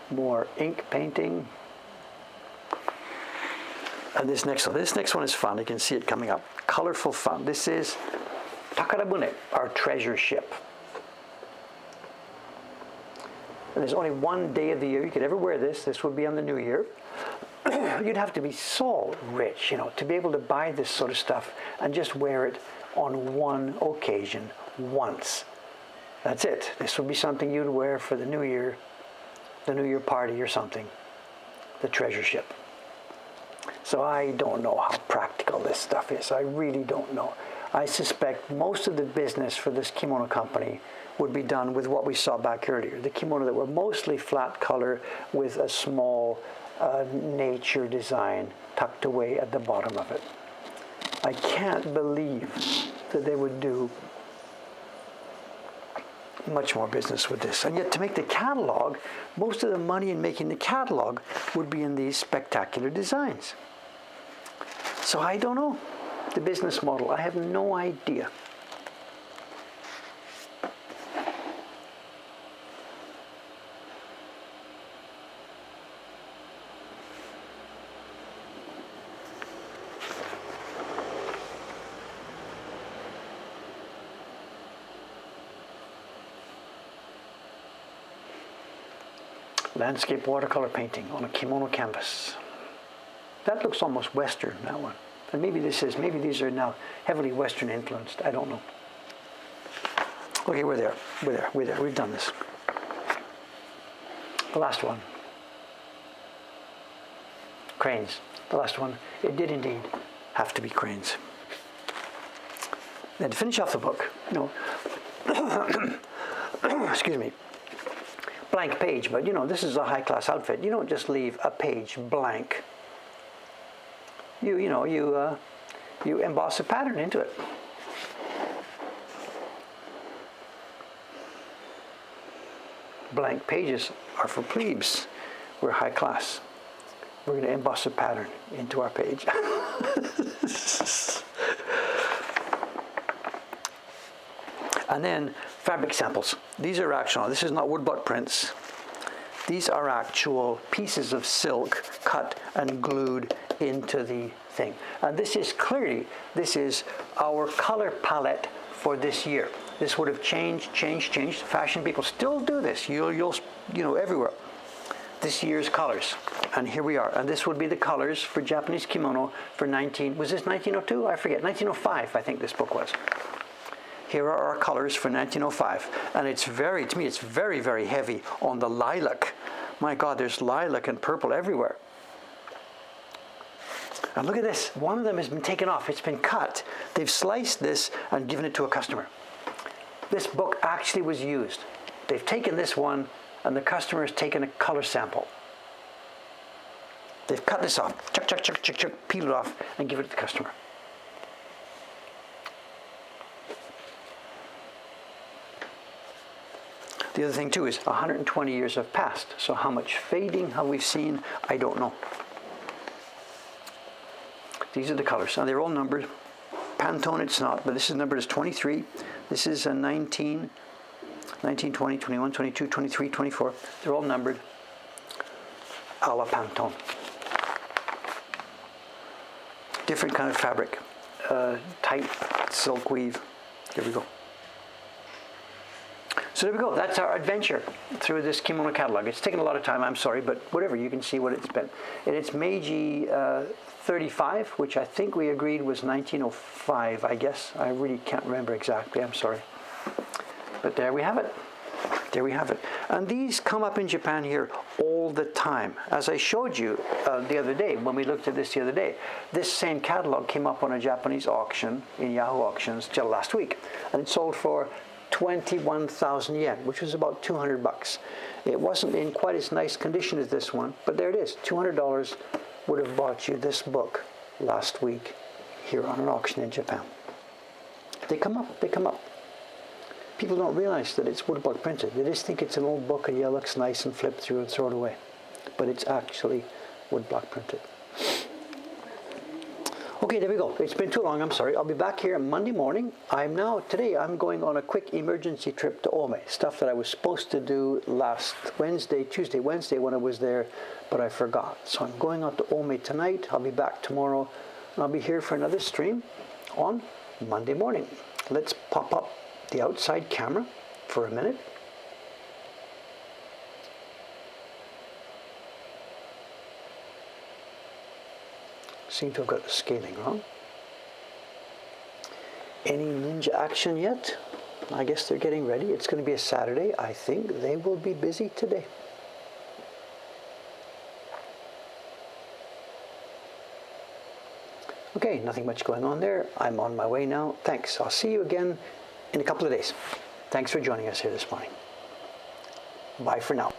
More ink painting. And this next one is fun. You can see it coming up. Colorful fun. This is Takarabune, our treasure ship. And there's only one day of the year you could ever wear this. This would be on the New Year. You'd have to be so rich, to be able to buy this sort of stuff and just wear it on one occasion, once. That's it. This would be something you'd wear for the New Year party or something. The treasure ship. So I don't know how practical this stuff is. I really don't know. I suspect most of the business for this kimono company would be done with what we saw back earlier. The kimono that were mostly flat color with a small nature design tucked away at the bottom of it. I can't believe that they would do much more business with this. And yet to make the catalog, most of the money in making the catalog would be in these spectacular designs. So I don't know the business model. I have no idea. Landscape watercolor painting on a kimono canvas. That looks almost Western, that one. And maybe these are now heavily Western influenced. I don't know. Okay, we're there. We've done this. The last one. Cranes. The last one. It did indeed have to be cranes. Then to finish off the book, excuse me, blank page, but this is a high-class outfit. You don't just leave a page blank. You emboss a pattern into it. Blank pages are for plebes. We're high class. We're going to emboss a pattern into our page. And then fabric samples. These are actual, this is not woodblock prints. These are actual pieces of silk cut and glued into the thing. And this is clearly, this is our color palette for this year. This would have changed. Fashion people still do this. You'll you know, everywhere. This year's colors. And here we are. And this would be the colors for Japanese kimono for was this 1902? I forget. 1905, I think this book was. Here are our colors for 1905. And it's very, to me, it's very, very heavy on the lilac. My God, there's lilac and purple everywhere. And look at this. One of them has been taken off. It's been cut. They've sliced this and given it to a customer. This book actually was used. They've taken this one and the customer has taken a color sample. They've cut this off. Chuck, chuck, chuck, chuck, chuck, peel it off and give it to the customer. The other thing too is 120 years have passed. So how much fading have we seen? I don't know. These are the colors. And they're all numbered. Pantone it's not, but this is numbered as 23. This is a 19, 20, 21, 22, 23, 24. They're all numbered a la Pantone. Different kind of fabric. Tight silk weave. Here we go. So there we go. That's our adventure through this kimono catalog. It's taken a lot of time, I'm sorry, but whatever, you can see what it's been. And it's Meiji 35, which I think we agreed was 1905, I guess. I really can't remember exactly, I'm sorry. But there we have it. There we have it. And these come up in Japan here all the time. As I showed you the other day, when we looked at this the other day, this same catalog came up on a Japanese auction in Yahoo Auctions just last week. And it sold for 21,000 yen, which was about $200. It wasn't in quite as nice condition as this one, but there it is. $200 would have bought you this book last week here on an auction in Japan. They come up, they come up. People don't realize that it's woodblock printed. They just think it's an old book and yeah, it looks nice and flip through and throw it away. But it's actually woodblock printed. Okay, there we go. It's been too long, I'm sorry. I'll be back here Monday morning. Today I'm going on a quick emergency trip to Ome. Stuff that I was supposed to do last Tuesday, Wednesday when I was there, but I forgot. So I'm going out to Ome tonight. I'll be back tomorrow. And I'll be here for another stream on Monday morning. Let's pop up the outside camera for a minute. Seem to have got the scaling wrong. Any ninja action yet? I guess they're getting ready. It's going to be a Saturday. I think they will be busy today. Okay, nothing much going on there. I'm on my way now. Thanks. I'll see you again in a couple of days. Thanks for joining us here this morning. Bye for now.